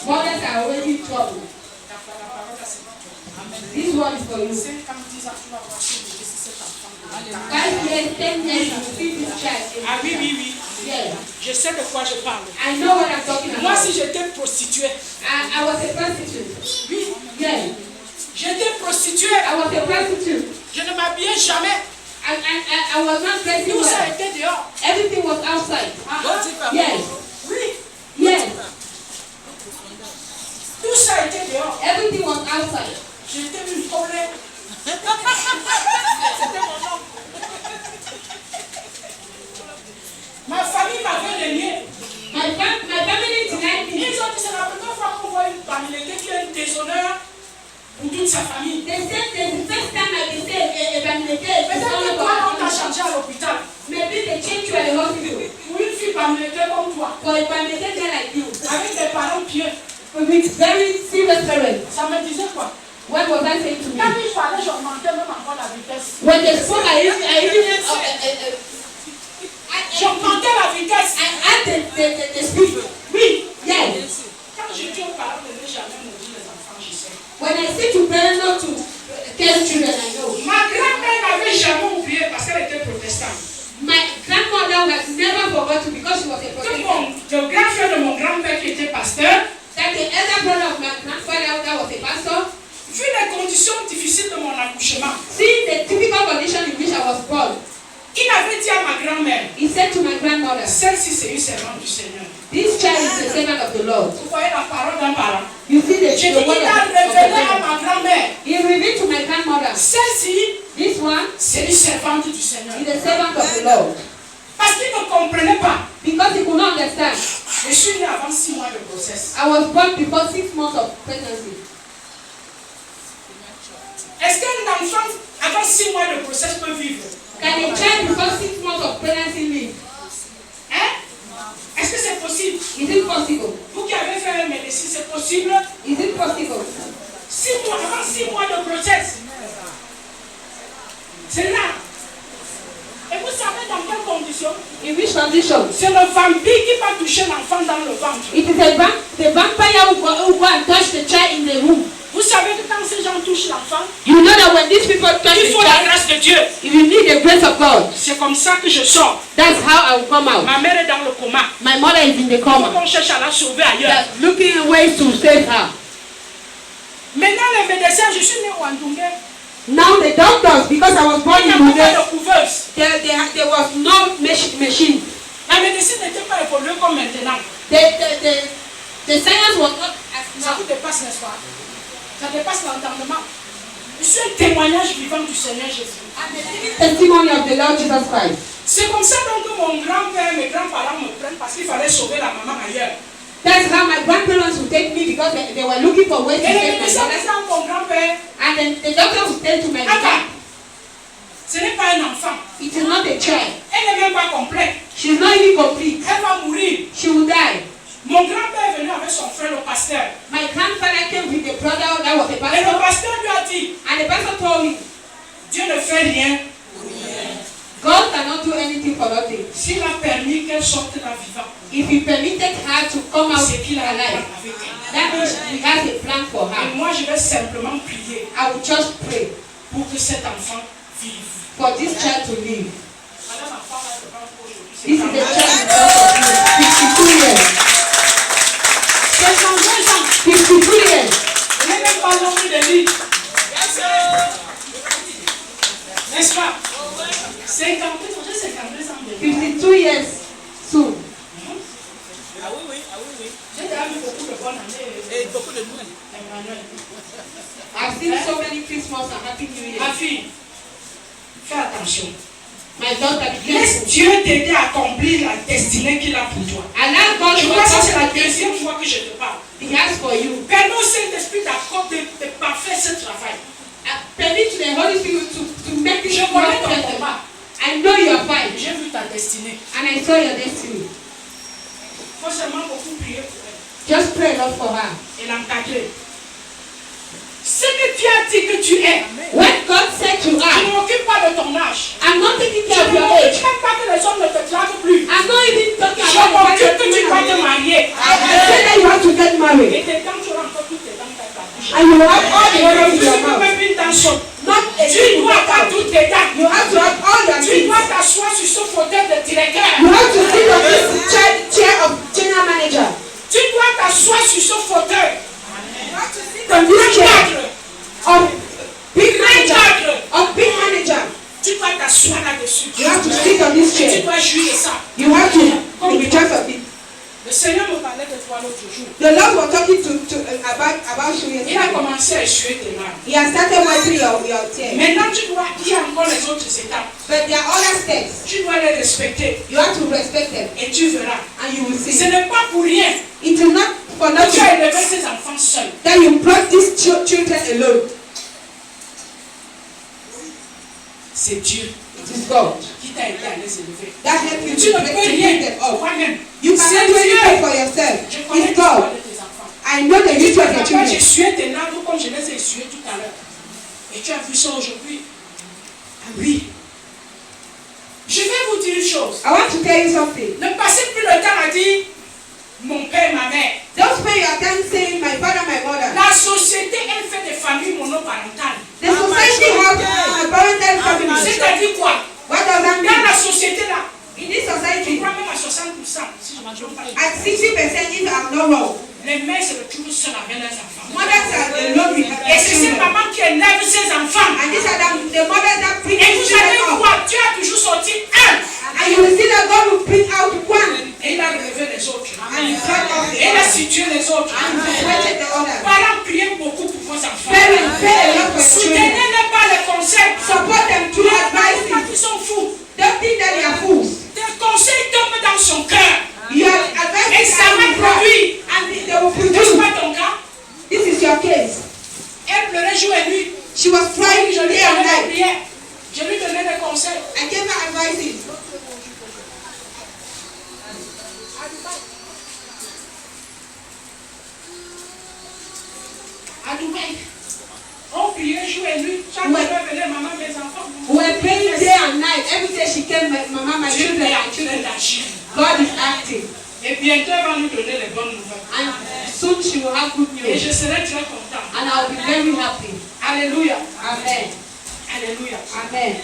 Mothers are already in trouble. La parole là, c'est pour toi. Amen. This one is for you. 5 ans, 10 ans, tu vas voir cet enfant. 5 years, 10 years, you will see this child. Ah oui, oui, oui. Yes. Je sais de quoi je parle. I know what I'm talking Moi, about. si j'étais prostituée, I was a prostitute. oui, Yes. j'étais prostituée. I was a prostitute. Je ne m'habillais jamais. I was not dressing Tout ça well. était dehors. Everything was outside. Yes. Oui, Yes. tout ça était dehors. Everything was outside. J'étais une problème. Ma famille m'avait renié. My family denied me. Ils ont dit c'est la première fois qu'on voit une famille qui est un déshonneur pour toute sa famille. They said the first time I say a family case. Peut-être que toi, on t'a changé à l'hôpital. Maybe they change you at the hospital. Pour une fille famille comme toi, For a family case like you. avec des parents pieux. With very serious parents. Ça me disait quoi? What was I saying to Quand me? il fallait, j'augmentais même encore la vitesse. When they spoke, I even J'augmentais la vitesse. add the speed. Oui. Yes. Quand je dis aux parents de ne jamais maudire les enfants, je sais. When I say to parents not to tell children, I know. Ma grand-mère n'avait jamais oublié parce qu'elle était protestante. My grandmother has never forgotten because she was a Que Protestant. le grand frère de mon grand-père qui était pasteur, That the elder brother of my grandfather that was a pastor, vu les conditions difficiles de mon accouchement, seeing the typical condition in which I was born, il avait dit à ma grand-mère, he said to my grandmother, celle-ci c'est une servante du Seigneur. this child is the servant of the Lord. Vous voyez la parole d'un parent. You see J'ai dit, the word il a of the révélé à Lord. ma grand-mère, He revealed to my grandmother, celle-ci this one c'est une servante du Seigneur. is the servant of the Lord. Parce qu'il ne comprenait pas. Because he could not understand. Je suis née avant 6 mois de grossesse. I was born before 6 months of pregnancy. Est-ce qu'un enfant avant 6 mois de grossesse peut vivre? Can a child before 6 months of pregnancy live? Hein? Est-ce que c'est possible? Is it possible? Vous qui avez fait une médecine, c'est possible? Is it possible? 6 mois, avant 6 mois de grossesse. C'est là. Et vous savez dans quelles conditions? In which condition? C'est le vampire qui va toucher l'enfant dans le ventre. It is the vampire who go and touch the child in the room. Vous savez que quand ces gens touchent l'enfant, You know that when these people touch il the faut la child, grâce de Dieu. you need the grace of God. C'est comme ça que je sors. That's how I will come out. Ma mère est dans le coma. My mother is in the coma. On cherche à la sauver ailleurs. They're looking at ways to save her. Maintenant, les médecins, je suis née au Andungé. Now the doctors, because I was born Il n'y in avait pas Ude, de couveuse. there was no machine. La médecine n'était pas évoluée comme maintenant. The science was not as Ça now. vous dépasse, n'est-ce pas? Ça dépasse l'entendement. Je suis un témoignage vivant du Seigneur Jésus. And the living testimony of the Lord Jesus Christ. C'est comme ça donc que mon grand-père, mes grands-parents me prennent parce qu'il fallait sauver la maman ailleurs. That's how my grandparents would take me because they were looking for ways to Et les save my médecins mother. disaient à mon grand-père, And then the doctor would tell to my Attends, mother, ce n'est pas un enfant. it is not a child. Elle n'est même pas complète. She's not even complete. Elle va mourir. She will die. Mon grand-père est venu avec son frère le pasteur. My grandfather came with the brother that was a Et le pastor. pasteur lui a dit, And the pastor told him, Dieu ne fait rien God cannot do anything for nothing. s'il a permis qu'elle sorte là vivante. If he permitted her to come out C'est qu'il a un plan alive, avec elle. that means he has a plan for Et her. moi, je vais simplement prier I will just pray pour que cet enfant vive. for this child to live. Madame la femme, elle va aujourd'hui. This is a child because of you. 52 years. 52 ans. 52 years. Je n'ai même pas l'envie de lire. N'est-ce pas? 52 ans, j'ai 52 ans de vie. 52 years soon. Ah oui, oui. J'ai déjà vu beaucoup de bonnes années. Et beaucoup de nouvelles. Emmanuel. I've seen so many Christmas and Happy New Year. Ma fille, fais attention. My daughter, be Laisse careful. Dieu t'aider à accomplir la destinée qu'il a pour toi. Allow God Je to crois que ça, c'est la accomplish deuxième fois que je te parle. He has for you. Permets au Saint-Esprit de parfaire ce travail. Permit to the Holy Spirit to make this Je work connais ton perfect. combat. I know you are fine, J'ai vu ta destinée. and I saw your destiny. Il faut seulement beaucoup prier pour elle Just pray, Lord, for her. et l'encadrer. Ce que tu as dit que tu es, What God said tu to her, ne m'occupes pas de ton âge. I'm not taking Je care of ne your m'occupe age. même pas que les hommes ne te draguent plus. I'm not even talking Je about m'occupe que tu dois te marier. I said that you have to get married, Et tes dents, tu auras encore toutes tes dents dans ta bouche. and you will have all the Tu words in ne your peux mouth. même une dent saute. Not a Tu single dois avoir mouth. toutes tes dents. You have to have all your Tu things. dois t'asseoir sur ce fauteuil de directeur. You have to sit on this chair of general manager. Tu dois t'asseoir sur ce fauteuil. You have to sit on this chair Cadre. of big manager. Cadre. Of big manager. Tu dois t'asseoir là-dessus. You have to sit on this Tu chair. dois jouir de ça. You have to rejoice of it. Le Seigneur me parlait de toi l'autre jour. The Lord was talking about you Il a yesterday. commencé à essuyer tes mains. He has started wiping your tears. Maintenant, il y a encore les autres étapes. But there are other steps. Tu dois les respecter. You have to respect them, Et tu verras. and you will Ce see. n'est pas pour rien It is not for que tu nothing as élevé ces enfants seuls. that you brought these children alone. C'est Dieu It is God qui t'a aidé à les élever. that helped you Tu to ne peux bring rien them up. toi-même. You C'est cannot do anything Dieu. for yourself. Je connais It's l'histoire God. de tes enfants. I know the Tu history of n'as your pas children. essuyé tes larmes comme je les ai essuyées tout à l'heure. Et tu as vu ça aujourd'hui. Ah oui. Je vais vous dire une chose. I want to tell you something. Ne passez plus le temps à dire mon père, ma mère. Don't spend your time saying my father, my mother. La société, elle fait des familles monoparentales. The society has parental family. C'est-à-dire quoi? What does that Dans la mean? société là, In this je society, crois même à 60%, si je ne me trompe pas. at 60%, if I'm not wrong, Les mères se retrouvent seules avec leurs enfants. mothers are alone with Et their c'est ces children. mamans qui élèvent ces enfants. And these are the mothers that bring Et vous children allez up. voir, Dieu a toujours sorti un. And you will see that God will bring out one. Et il a relevé les autres. And he brought up the Et il a other. situé les autres. And he separated the other. Parents, priez beaucoup pour vos enfants. Parents, pray a lot for your children. Soutenez-les par les conseils. Support them through Les parents advices. qui sont fous. Don't think that they are fools. Tes conseils tombent dans son cœur. Your Et advices ça va produire. and they will N'est-ce produce. pas ton cas? This is your case. Elle pleurait jour et nuit. She was crying Je lui day and donnais la night. prière. Je lui donnais des conseils. I gave her advices. À Dubaï. On priait jour et nuit. Chaque fois qu'elle venait, maman, mes enfants. We were praying day and night. Every day she came, Mama, my Dieu children, est en my train children. d'agir. God is acting. Et bientôt, elle va nous donner les bonnes nouvelles. And soon she will have good Et news. je serai très content. And I'll be very happy. Alléluia. Amen. Alléluia. Amen.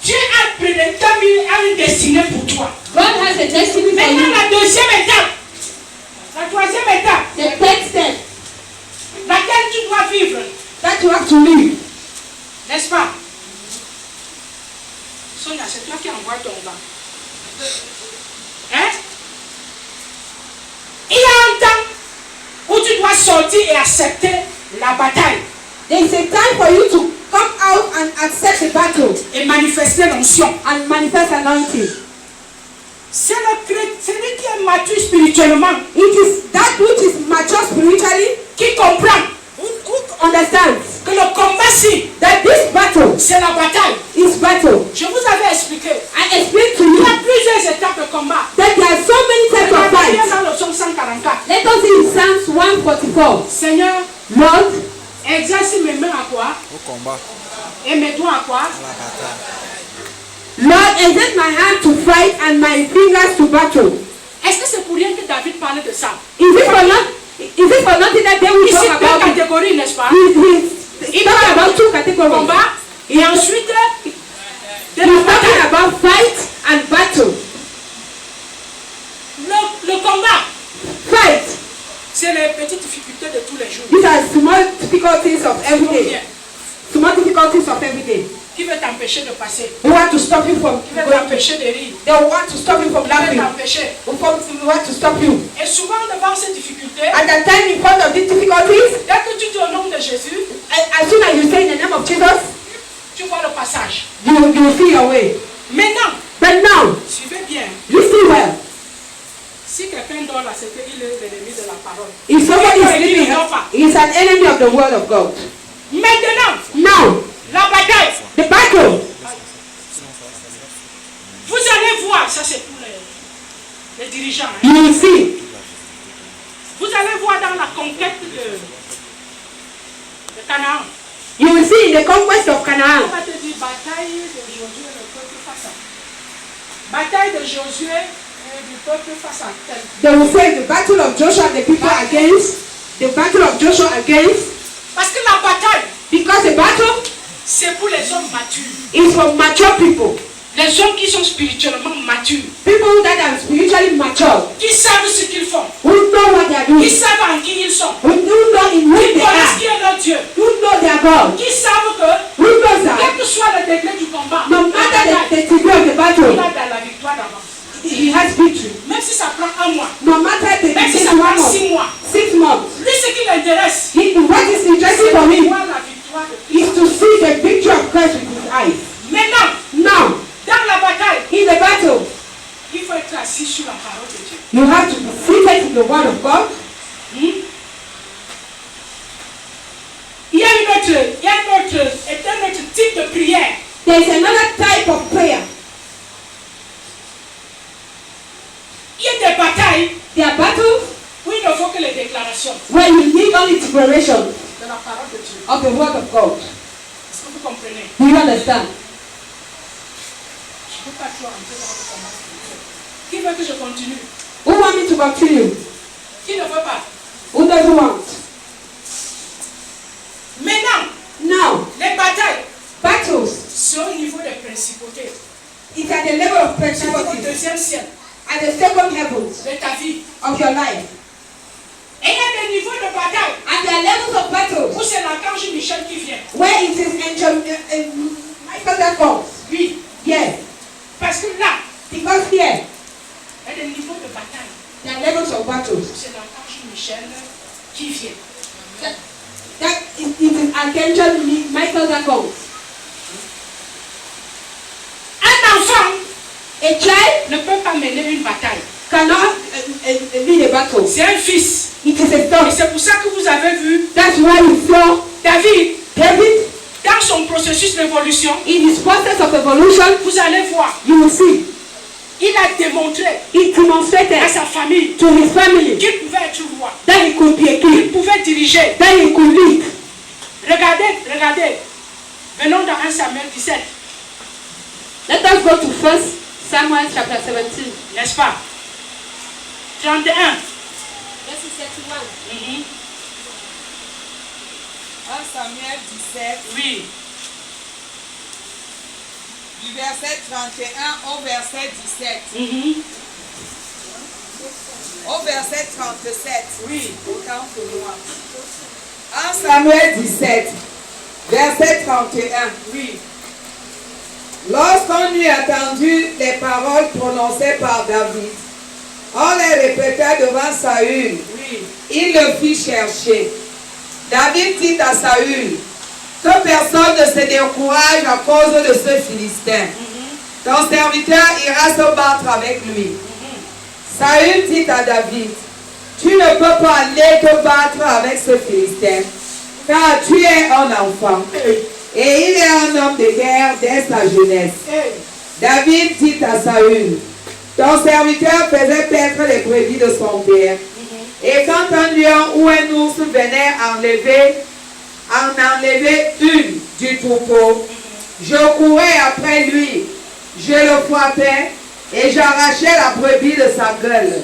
Dieu a prédéterminé une destinée pour toi. God has a destiny for Maintenant, you. la deuxième étape. La troisième étape. The third step Laquelle tu dois vivre. that you have to live. N'est-ce pas? Sonia, c'est toi qui envoie ton banc. Hein? Il y a un temps où tu dois sortir et accepter la bataille There is a time for you to come out and accept the battle et manifester l'onction. and manifest anointing. C'est celui qui est mature spirituellement, It is that which is mature spiritually qui comprend who understands que le combat-ci, that this battle c'est la bataille. is battle. Je vous avais expliqué. I explained to Il you y a plusieurs étapes de combat. that there are so many types of Regardez fights. dans le psaume 144. Let us see in Psalms 144. Seigneur, Lord, exerce mes mains à quoi? Au combat, Et mes doigts à quoi? à la bataille. Lord, exert my hand to fight and my fingers to battle. Est-ce que c'est pour rien que David parlait de ça? Is it for nothing that they will Ici, talk deux about it? catégories, n'est-ce pas? He's talking about two categories. Combat et ensuite de He's la talking bataille. about fight and battle. Le combat, Fight. c'est les petites difficultés de tous les jours. These are small difficulties of every day. Combien? Small difficulties of every day. Qui veut t'empêcher de passer? Who want to stop you from Qui veut going? t'empêcher de rire? They want to stop you from Qui veut laughing. t'empêcher? Who want to stop you? Et souvent devant ces difficultés, At that time, in front of these difficulties, dès que tu dis au nom de Jésus, as soon as you say in the name of Jesus, tu vois le passage. you will feel your way. Maintenant, But now, suivez bien. listen well. Si quelqu'un dort là, c'est qu'il est l'ennemi de la parole. If somebody is Il sleeping, ne dort pas. he is an enemy of the word of God. Maintenant, Now, la bataille. the battle, Vous allez voir, ça c'est pour les dirigeants. Hein. you will see. Vous allez voir dans la conquête de Canaan. You will see in the conquest of On Canaan. va te dire bataille de Josué et le peuple face à. Bataille de Josué et du peuple face à tel. They will say the battle of Joshua and the people against, the battle of Joshua against, Parce que la bataille, because the battle c'est pour les hommes matures. is for mature people. Les hommes qui sont spirituellement matures. People that are spiritually mature, Qui savent ce qu'ils font. who know what they are Qui doing, savent en qui ils sont. who know in who Qui they connaissent qui are, est leur Dieu. who know their God, Qui savent que, who knows that quel que soit le degré du combat, no matter the degree of the il battle, a dans la victoire d'avance. he has victory. Même si ça prend un mois, No matter the même si it ça is 1 prend month, 6 mois, 6 months, lui ce qui l'intéresse, what is c'est interesting for de him voir la victoire de is to see the victory of Christ with his eyes. Maintenant, Now, dans la bataille, in the battle, il faut être assis sur la parole de Dieu. you have to be seated in the word of God. Il y a un autre type de prière. There is another type of prayer. Il y a des batailles There are battles où il ne faut que les déclarations where you need only declaration de la parole de Dieu. of the word of God. Est-ce que vous comprenez? Do you understand? Je ne peux pas trop rentrer dans le combat spirituel. Qui veut que je continue? Who want me to continue? Qui ne veut pas? Who doesn't want? Maintenant, Now, les batailles, battles c'est au niveau des principautés. is at the level of C'est au principality, deuxième ciel at the second heavens de ta vie. of your life. Et il y a des niveaux de bataille At the levels of battles où c'est l'archange Michel qui vient. where it is Michael that comes. Oui, Yes, parce que là, because here, il y a des niveaux de bataille there are levels of où battles. c'est l'archange Michel qui vient. That it is Archangel Michael that comes. Un enfant A child ne peut pas mener une bataille. cannot lead a battle. C'est un fils. It is a Et son. c'est pour ça que vous avez vu That's why you saw David, David dans son processus d'évolution, in his process of evolution. vous allez voir, You will see il a démontré it demonstrated à sa famille to his family qu'il pouvait être roi, that he could be a qu'il king, pouvait diriger. that he could lead. Regardez. Venons dans 1 Samuel 17, Let us go to 1 Samuel chapter 17. n'est-ce pas? 31. Verset 71. Mhm. 1 Samuel 17, Oui. du verset 31 au verset 17. Mhm. Au verset 37. Oui. Autant que moi. 1 Samuel 17, verset 31. Oui. Lorsqu'on eut entendu les paroles prononcées par David, on les répéta devant Saül. Oui. Il le fit chercher. David dit à Saül que personne ne se décourage à cause de ce Philistin. Ton serviteur ira se battre avec lui. Saül dit à David, tu ne peux pas aller te battre avec ce Philistin, car tu es un enfant. Et il est un homme de guerre dès sa jeunesse. Hey. David dit à Saül, ton serviteur faisait paître les brebis de son père. Et quand un lion ou un ours venait en enlever une du troupeau, je courais après lui, je le frappais et j'arrachais la brebis de sa gueule.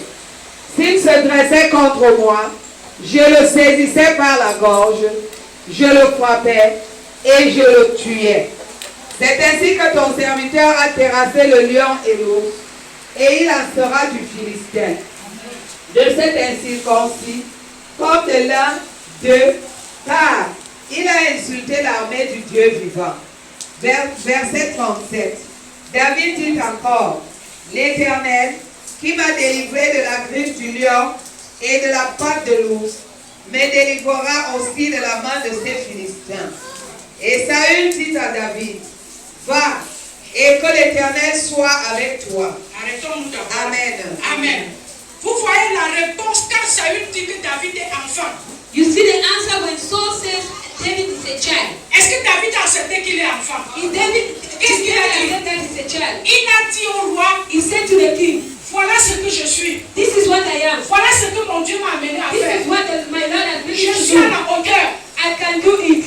S'il se dressait contre moi, je le saisissais par la gorge, je le frappais et je le tuais. C'est ainsi que ton serviteur a terrassé le lion et l'ours, et il en sera du Philistin, de cet incirconcis, comme de l'un d'eux, car il a insulté l'armée du Dieu vivant. Verset 37. David dit encore, l'Éternel qui m'a délivré de la griffe du lion et de la patte de l'ours, me délivrera aussi de la main de ces Philistins. Et Saül dit à David, va, et que l'Éternel soit avec toi. Arrêtons-nous d'abord. Amen. Amen. Vous voyez la réponse quand Saül dit que David est enfant. You see the answer when Saul says David is a child. Est-ce que David a accepté qu'il est enfant? Is David, Qu'est-ce qu'il a dit? that is a child. Il a dit au roi, He said to the king, voilà ce que je suis. this is what I am. Voilà ce que mon Dieu m'a amené à This faire. is what my Lord has been Je to suis à do. la hauteur. I can do it.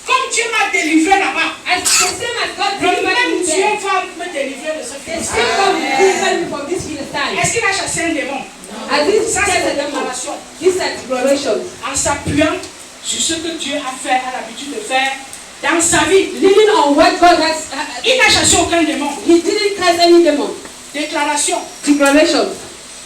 Comme Dieu m'a délivré là-bas, As the same as God le delivered même me Dieu there. va me délivrer de ce The Philistin. same God will deliver me from this Philistine. Est-ce qu'il a chassé un démon? As this Ça, c'est says la the demon. déclaration. This exploration. En s'appuyant sur ce que Dieu a fait, a l'habitude de faire dans sa vie. Leaning on what God has. Il n'a chassé aucun démon. He didn't cast any demon. Déclaration. Declaration.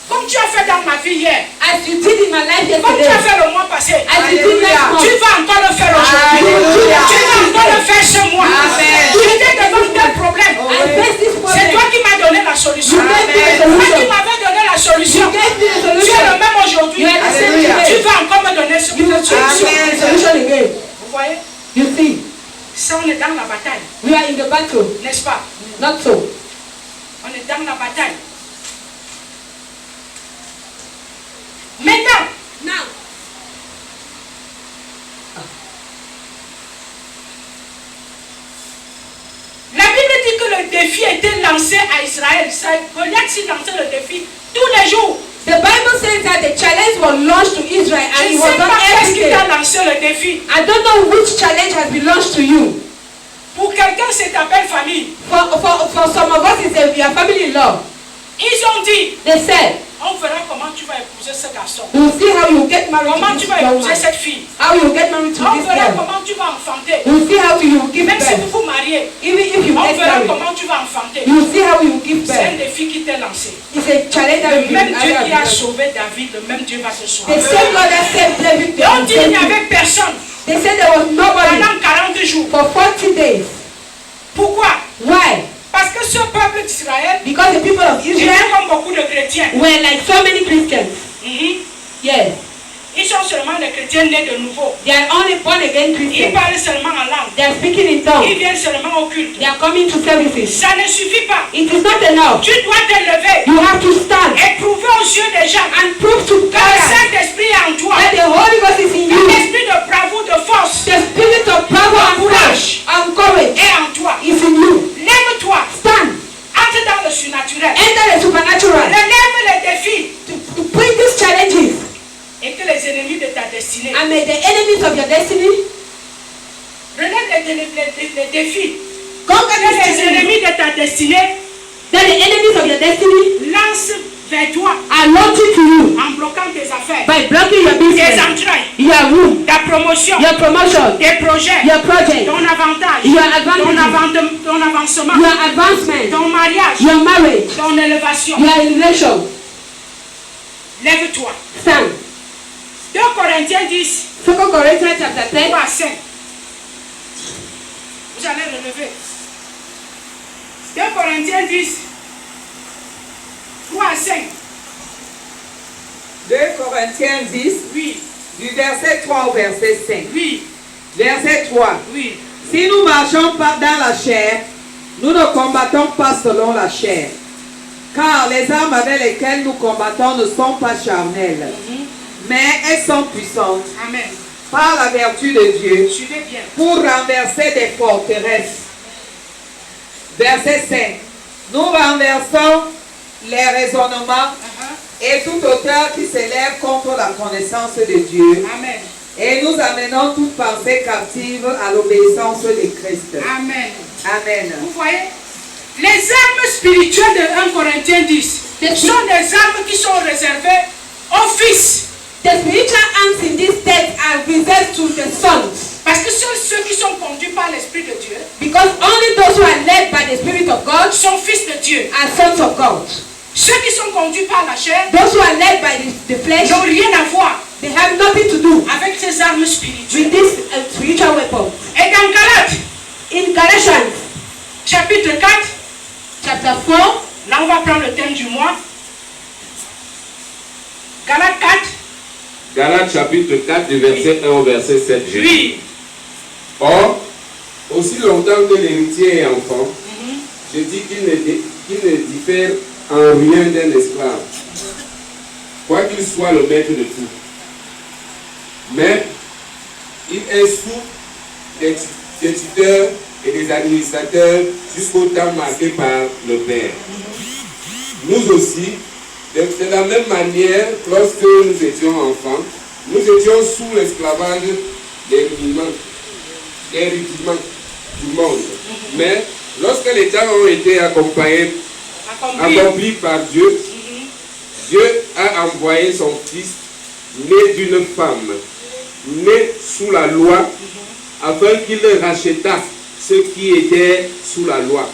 Comme tu as fait dans ma vie hier, As you did in my life comme tu as yesterday. fait le mois passé, As you did last tu month. vas encore le faire aujourd'hui. Alléluia. Tu vas encore le faire ce mois. Amen. Tu étais devant tel problème. I face this C'est toi problem. qui m'as donné la solution. You gave me the Toi qui solution. m'avais donné la solution. You gave me the Tu es le solution. même aujourd'hui. You are the same Alléluia. Tu today. vas encore me donner ce You will change solution. Amen. the solution again. Vous voyez, You see, ça on est dans la bataille, we are in the battle. n'est-ce pas? Not so. On est dans la bataille. Maintenant, Now, la Bible dit que le défi était lancé à Israël. Goliath s'y lançait le défi tous les jours. the Bible says that the challenge was launched to Israel and Je it ne was sais done pas qu'est-ce every qui day. t'a lancé le défi. I don't know which challenge has been launched to you. Pour quelqu'un, c'est ta belle famille. For some of us, it's your family in law. Ils ont dit, They said, on verra comment tu vas épouser ce garçon. we'll see how you get married Comment to tu this vas young épouser man. cette fille. How you get married to On this verra girl. comment tu vas enfanter. We'll see how you give Même si vous birth. vous mariez, Even if you on get verra married, comment tu vas enfanter. you'll see how you give C'est un birth. défi qui t'est lancé. It's a challenge that Le you même Dieu qui a give. sauvé David, le même Dieu va te The sauver. same God that saved David. Et on dit qu'il n'y avait personne They said there was nobody pendant 40 jours. for 40 days. Pourquoi? Why? Parce que ce peuple d'Israël Because the people of était Israel comme beaucoup de chrétiens. were like so many Christians. Mhm. Yes. Ils sont seulement des chrétiens nés de nouveau. They are only born again Ils Christians. parlent seulement en langue. They are speaking in Ils tongues. viennent seulement au culte. They are coming to services. Ça ne suffit pas. It is not enough. Tu dois te lever You have to stand et prouver aux yeux des gens and prove to que le God Saint-Esprit est en toi. that the Holy Ghost is in Un you. esprit de bravoure, de force The spirit of power and courage and courage est en toi. is in you. Lève-toi. Stand. Entre dans le surnaturel. Enter the supernatural. Relève les défis To bring these challenges et que les ennemis de ta destinée and may the enemies of your destiny relève les défis. conquer Que these les challenges. ennemis de ta destinée That the enemies of your destiny lancent vers toi are launching to you en bloquant tes affaires, by blocking your tes business, entrailles, your room, ta promotion, your promotion, tes projets, your project, ton avantage, your ton advantage, ton avancement, your advancement, ton mariage, your marriage, ton élévation. your elevation. Lève-toi. Stand. 2 Corinthiens 10, 2 Corinthians chapter 10. 3 à 5. Vous allez relever. 2 Corinthiens 10, 3 à 5. 2 Corinthiens 10, Oui, du verset 3 au verset 5. oui, Verset 3. oui. Si nous marchons pas dans la chair, nous ne combattons pas selon la chair. Car les armes avec lesquelles nous combattons ne sont pas charnelles, mais elles sont puissantes Amen. par la vertu de Dieu Suivez bien. pour renverser des forteresses. Verset 5. Nous renversons les raisonnements et toute hauteur qui s'élève contre la connaissance de Dieu. Amen. Et nous amenons toute pensée captive à l'obéissance de Christ. Amen. Amen. Vous voyez, les armes spirituelles de 1 Corinthiens 10 sont des armes qui sont réservées aux fils. The spiritual arms in this text are reserved to the sons. Parce que ceux qui sont conduits par l'Esprit de Dieu Because only those who are led by the Spirit of God sont fils de Dieu. are sons of God. Ceux qui sont conduits par la chair Those who are led by the flesh, n'ont rien à voir they have nothing to do avec ces armes with spirituelles. this spiritual weapon. Et dans Galates, In Galatians chapitre 4, chapter 4, là on va prendre le thème du mois. Galates 4, Galates chapitre 4 du verset 1 au verset 7. je dis. oui. Or, aussi longtemps que l'héritier est enfant, je dis qu'il ne diffère en rien d'un esclave, quoi qu'il soit le maître de tout. Mais il est sous des tuteurs et des administrateurs jusqu'au temps marqué par le Père. Nous aussi, de la même manière, lorsque nous étions enfants, nous étions sous l'esclavage des rudiments du monde. Mais lorsque les temps ont été accomplis par Dieu, Dieu a envoyé son Fils, né d'une femme, né sous la loi, afin qu'il rachètât ceux qui étaient sous la loi,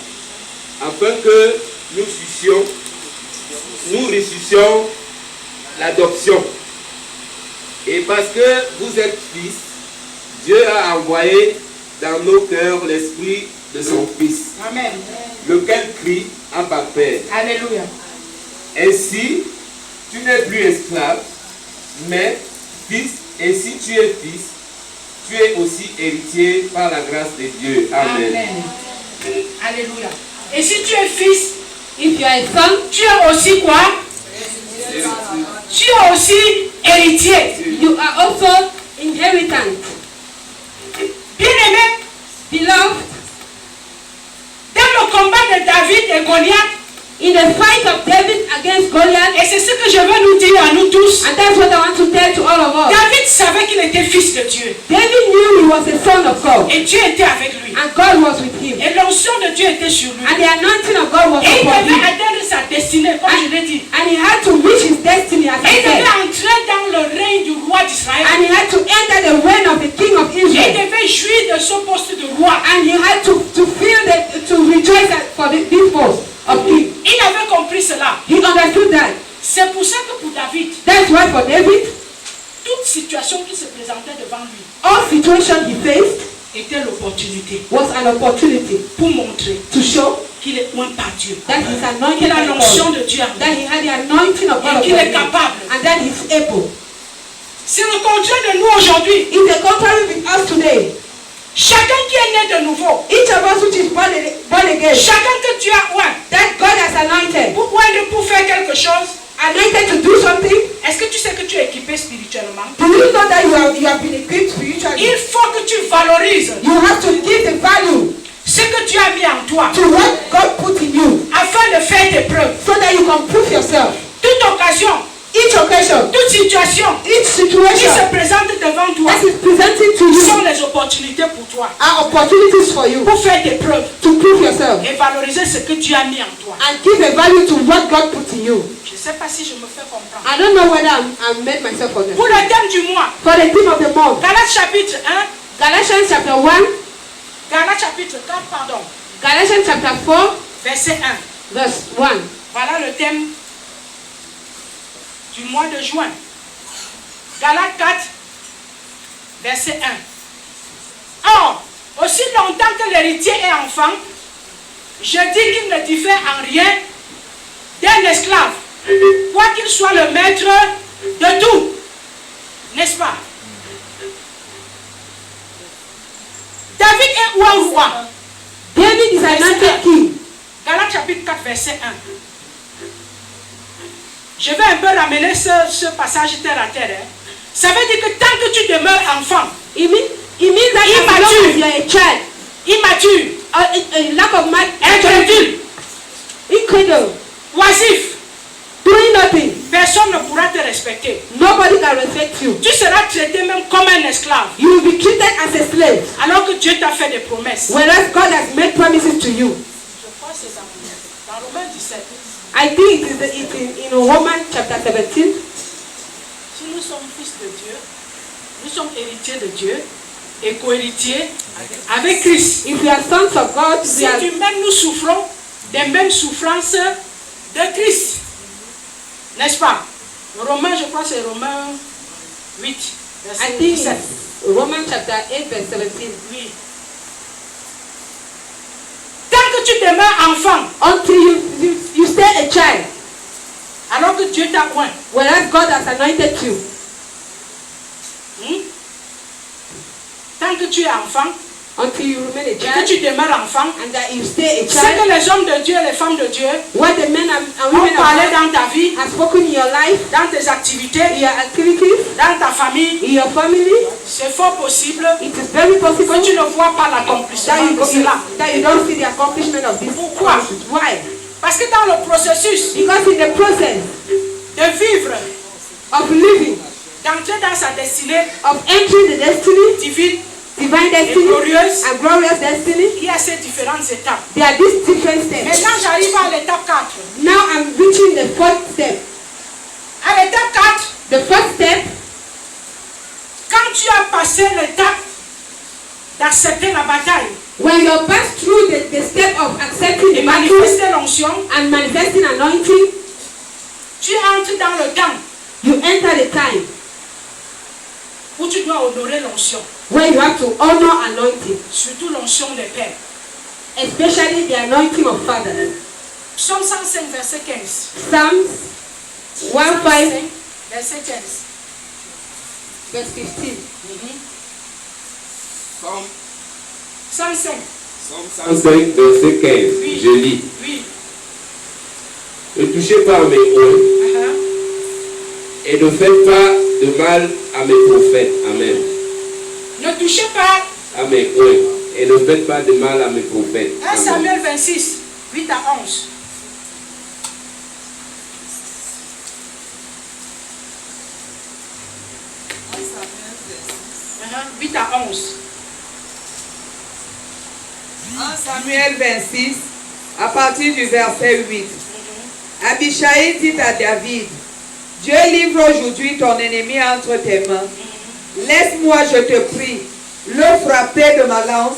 afin que nous ressuscions l'adoption. Et parce que vous êtes fils, Dieu a envoyé dans nos cœurs l'esprit de son Fils, Amen. lequel crie Abba Père. Alléluia. Ainsi, tu n'es plus esclave, mais fils, et si tu es fils, tu es aussi héritier par la grâce de Dieu. Amen. Amen. Alléluia. Et si tu es fils, if you are a son, tu es aussi quoi? Tu es aussi héritier. you are also inheritant. Bien-aimé, Beloved, dans le combat de David et Goliath, in the fight of David against Goliath, et c'est ce que je veux nous dire à nous tous, and that's what I want to tell to all of us. David savait qu'il était fils de Dieu. David knew he was a son of God, Et Dieu était avec lui. and God was with him, Et l'onction de Dieu était sur lui. and the anointing of God was Et il upon devait him, atteindre sa destinée, comme je l'ai dit. and he had to reach his destiny as Et I il devait said, entrer dans le règne du roi d'Israël. and he had to enter the reign of the king of Et il Israel, devait jouir de son poste de roi. and he had to rejoice for this post of king. Il avait compris cela. He understood that. C'est pour ça que pour David, That's why for David, toute situation qui se présentait devant lui all situations he faced était l'opportunité was an opportunity pour montrer to show qu'il est loin par Dieu. that he's anointed Qu'il a by l'onction God, de Dieu en that lui. he had the anointing of God Et qu'il upon est him, capable. and that he's able. C'est le contraire de nous aujourd'hui. It's the contrary with us today. Chacun qui est né de nouveau, Each of us which is born again, chacun que tu as oint, that God has anointed, pour faire quelque chose, anointed to do something. est-ce que tu sais que tu es équipé spirituellement? Do you know that you have been equipped spiritually? Il faut que tu valorises You have to give the value ce que tu as mis en toi to what God put in you, afin de faire tes preuves. so that you can prove yourself. Toute occasion, Each occasion, toute situation each qui situation se présente devant toi that is presented to sont you les opportunités pour toi, are opportunities for you pour faire tes preuves to prove yourself et valoriser ce que tu as mis en toi. and give a value to what God put in you. Je ne sais pas si je me fais comprendre. I don't know whether I'm made myself for Pour them. le thème du mois, For the theme of the month, Galates chapitre 1, Galatians chapter 1, Galates chapitre 4, pardon, Galatians chapter 4, verset 1. verse 1. Voilà le thème du mois de juin. Galates 4, verset 1. Or, aussi longtemps que l'héritier est enfant, je dis qu'il ne diffère en rien d'un esclave, quoi qu'il soit le maître de tout. N'est-ce pas? David est un roi. David is anointed king. Galates chapitre 4, verset 1. Je vais un peu ramener ce passage terre à terre. Hein. Ça veut dire que tant que tu demeures enfant, It means that as long as you are a child, immature, a lack of mind, incrédule, incredible, oisif, doing nothing, personne ne pourra te respecter. nobody can respect you. Tu seras traité même comme un esclave, You will be treated as a slave, alors que Dieu t'a fait des promesses. whereas God has made promises to you. Je crois que c'est dans Romains 17. I think it's in Romans chapter 17. Si nous sommes fils de Dieu, nous sommes héritiers de Dieu et co-héritiers avec Christ. If we are sons of God, Si we are, nous nous souffrons des mêmes souffrances de Christ. N'est-ce pas? Romains, je crois que c'est Romains 8, I verset think 17. it's Romans chapter 8 verse 17. Oui. que tu demeures enfant, until you stay a child, alors que Dieu t'a oint. whereas God has anointed you. Tant que tu es enfant, Until you remain a et que child, tu demeures enfant, and that you stay a ce child, que les hommes de Dieu et les femmes de Dieu what the men and ont women of parlé God dans ta vie, have spoken in your life, dans tes activités, in your activities, dans ta famille, in your family, c'est fort possible it is very possible que tu ne vois pas l'accomplissement de cela. that you don't see the accomplishment of this. Pourquoi? Why? Parce que dans le processus Because in the process de vivre, of living, d'entrer dans sa destinée of entering the destiny, divine divine et destiny, glorieuse, and glorious destiny, il y a ces différentes étapes. there are these different steps. Maintenant, j'arrive à l'étape 4. Now I'm reaching the fourth step. À l'étape 4, The first step, quand tu as passé l'étape d'accepter la bataille when you pass through the step of accepting et the battle manifester l'onction, and manifesting anointing, tu entres dans le temps you enter the time où tu dois honorer l'onction, where you have to honor anointing, surtout l'onction des pères. especially the anointing of fathers. Psaume 105, verset 15. Psalms 1:5, 105, verset 15. verse 15. Somme 105. 105, verset 15. Oui. Je lis. Oui. Ne touchez pas à mes oins et ne faites pas de mal à mes prophètes. Amen. Ne touchez pas. À mes oins et ne faites pas de mal à mes prophètes. 1 Amen. Samuel 26, 8 à 11. Uh-huh, 8 à 11. 1 Samuel 26, à partir du verset 8. Abishai dit à David, Dieu livre aujourd'hui ton ennemi entre tes mains. Laisse-moi, je te prie, le frapper de ma lance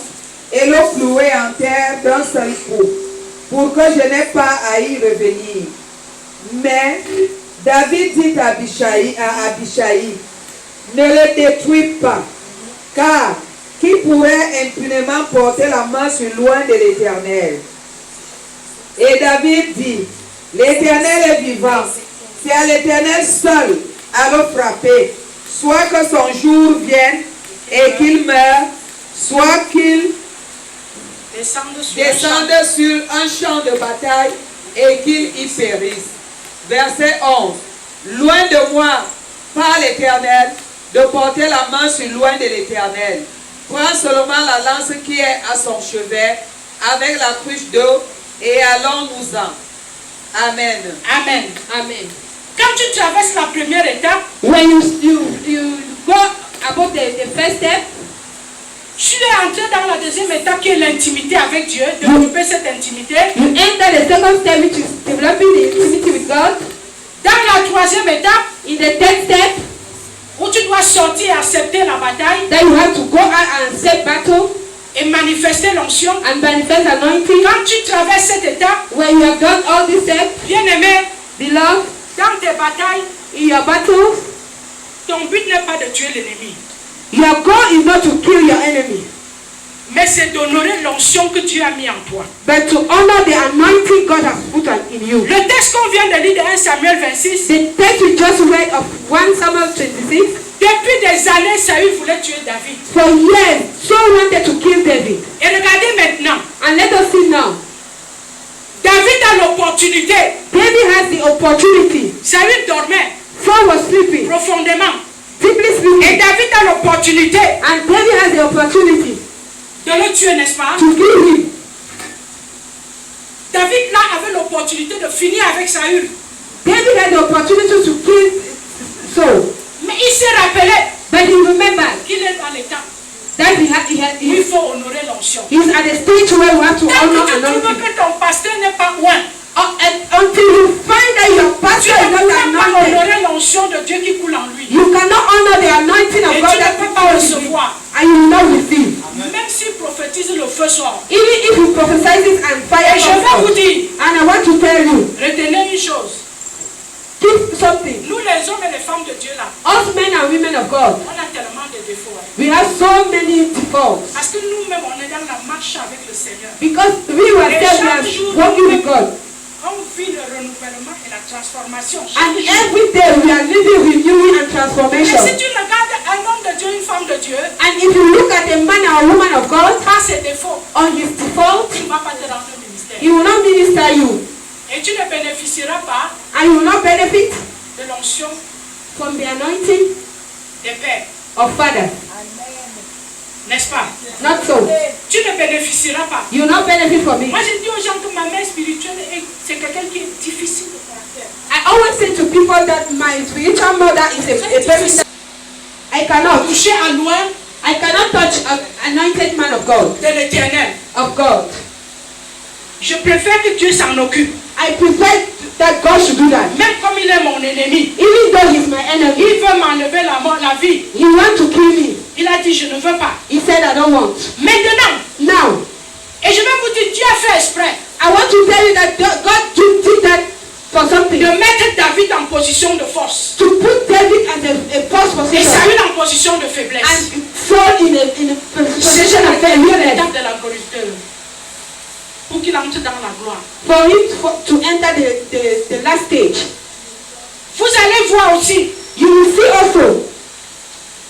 et le clouer en terre d'un seul coup, pour que je n'ai pas à y revenir. Mais David dit à Abishai, ne le détruis pas, car qui pourrait impunément porter la main sur loin de l'Éternel? Et David dit, l'Éternel est vivant, c'est à l'Éternel seul à le frapper, soit que son jour vienne et qu'il meure, soit qu'il descende sur un champ de bataille et qu'il y périsse. Verset 11. Loin de moi, par l'Éternel, de porter la main sur loin de l'Éternel. Prends seulement la lance qui est à son chevet, avec la cruche d'eau, et allons-nous-en. Amen. Amen. Amen. Quand tu traverses la première étape, When you go above the first step, tu es entré dans la deuxième étape qui est l'intimité avec Dieu, développer cette intimité. you enter the second step, which is developing the intimacy with God. Dans la troisième étape, In the third step, où tu dois sortir et accepter la bataille then you have to go out and accept battle et manifester l'onction. and manifest anointing. Quand tu traverses cette étape, When you have done all these steps, bien-aimé, beloved, dans tes batailles, in your battles, ton but n'est pas de tuer l'ennemi, your goal is not to kill your enemy, mais c'est d'honorer l'onction que Dieu a mis en toi. but to honor the anointing God has put in you. Le texte qu'on vient de lire de 1 Samuel 26, The text we just read of 1 Samuel 26, depuis des années, Saül voulait tuer David. for years, Saul wanted to kill David. Et regardez maintenant, And let us see now, David a l'opportunité. David has the opportunity. Saül dormait Saul was sleeping, profondément. deeply Et sleeping. David a l'opportunité And David has the opportunity de le tuer, n'est-ce pas? to kill him. David là avait l'opportunité de finir avec Saül. David had the opportunity to kill Saul. Mais il s'est rappelé But he remembered qu'il est dans l'état that où il faut honorer l'onction. he's at the stage where you have to Tant honor que tu trouves anointing. que ton pasteur n'est pas loin, Until you find that your tu pastor is ne not peux pas anointed, honorer l'onction de Dieu qui coule en lui. you cannot honor the anointing of Et God tu that ne peux people pas receive, recevoir. and you will not receive. Même s'il prophétise le feu sort. Even if he prophesies and fire Et je comes vais vous out. dire, And I want to tell you, retenez une chose. keep something. Nous les hommes et les femmes de Dieu là, Us men and women of God, on a tellement de défis. défauts. We have so many defaults. Parce que nous-mêmes, on est dans la marche avec le Seigneur. Because we ourselves are walking with God. On vit le renouvellement et la transformation. And every day we are living renewing and Et transformation. si tu regardes un homme de Dieu, une femme de Dieu, And if you look at a man or a woman of God, par ses défauts, on his default, tu ne vas pas te rendre au ministère. he will not minister you. Et tu ne bénéficieras pas And you will not benefit de l'onction from the anointing des pères. of fathers. N'est-ce pas? Not so. Tu ne bénéficieras pas. You will not benefit from it. Moi, je dis aux gens que ma mère spirituelle, c'est quelqu'un qui est difficile de caractère. I always say to people that my spiritual mother is a very... I cannot. Toucher à loin I cannot touch an anointed man of God. de l'éternel. Of God. Je préfère que Dieu s'en occupe. I prefer that God should do that. Même comme il est mon ennemi, Even though he's my enemy, il veut m'enlever la vie. he wants to kill me. Il a dit, je ne veux pas. He said, I don't want. Maintenant, Now, et je vais vous dire, Dieu a fait exprès I want to tell you that God did that for something. de mettre David en position de force To put David as a first et position Saül en position de faiblesse. and Saul in a position of C'est weakness. l'étape de la glorification pour qu'il entre dans la gloire. For him to enter the last stage. Vous allez voir aussi, You will see also,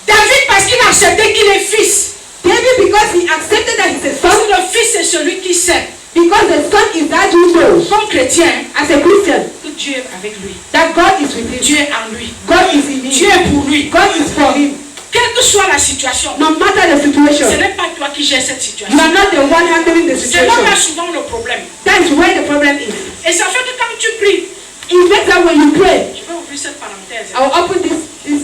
David, parce qu'il a accepté qu'il est fils. David, because he accepted that he's a Parce son, que le fils est celui qui sait, because the son is that who knows, comme chrétien, as a Christian, que Dieu est avec lui. that God is with him. Dieu est en lui. God is in Dieu him. est pour lui. God is for him. Quelle que soit la situation, No matter the ce situation, n'est pas toi qui gères cette you situation. are not the one handling the C'est là situation. souvent le problème. That is where the problem is. Et ça fait que quand tu pries, It makes that when you pray, je vais ouvrir cette parenthèse. I will open this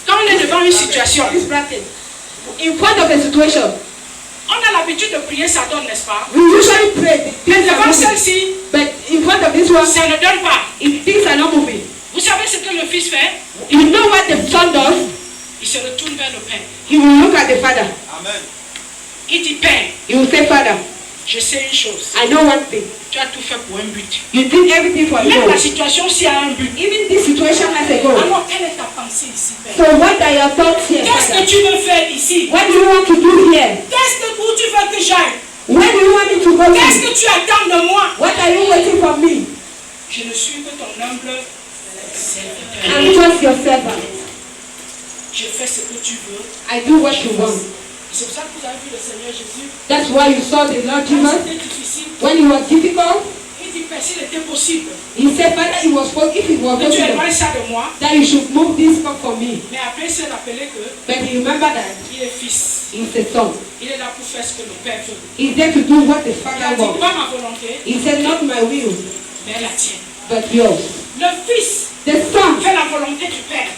Quand on est devant une situation, bracket. In front of a situation, on a l'habitude de prier, ça donne, n'est-ce pas? we usually pray. Mais Things are devant moving. celle-ci, But in front of this one, ça ne donne pas. if things are not moving, Vous savez ce que le fils fait? you know what the son does? Il se retourne vers le Père. He will look at the father. Il dit, Père, He will say, Father, je sais une chose. I know one thing. Tu as tout fait pour un but. You did everything for a Même la goal. situation, s'il y a un but. Even this situation has a goal. Alors, quelle est ta pensée ici, Père? So what are your thoughts here, Qu'est-ce que Father? tu veux faire ici? What do you want to do here? Où tu veux que j'aille? Where do you want me to go Qu'est-ce to? que tu attends de moi? What are you waiting for me? Je ne suis que ton humble serviteur. I'm just your servant. Je fais ce que tu veux. I do what you want. C'est pour ça que vous avez vu le Seigneur Jésus. That's why you saw the Lord Quand Jesus. c'était difficile, When it was difficult, il dit, Père, s'il était possible he said, Father, it was if it was que tu possible, éloignes ça de moi. that you should move this cup for me. Mais après, il s'est rappelé que But he remembered that il est fils. he's a son. Il est là pour faire ce que le Père veut. He's there to do what the Il a Father dit, wants. pas ma volonté, He said, not my will, mais la tienne. but yours. Le fils The son, fait la volonté du Père.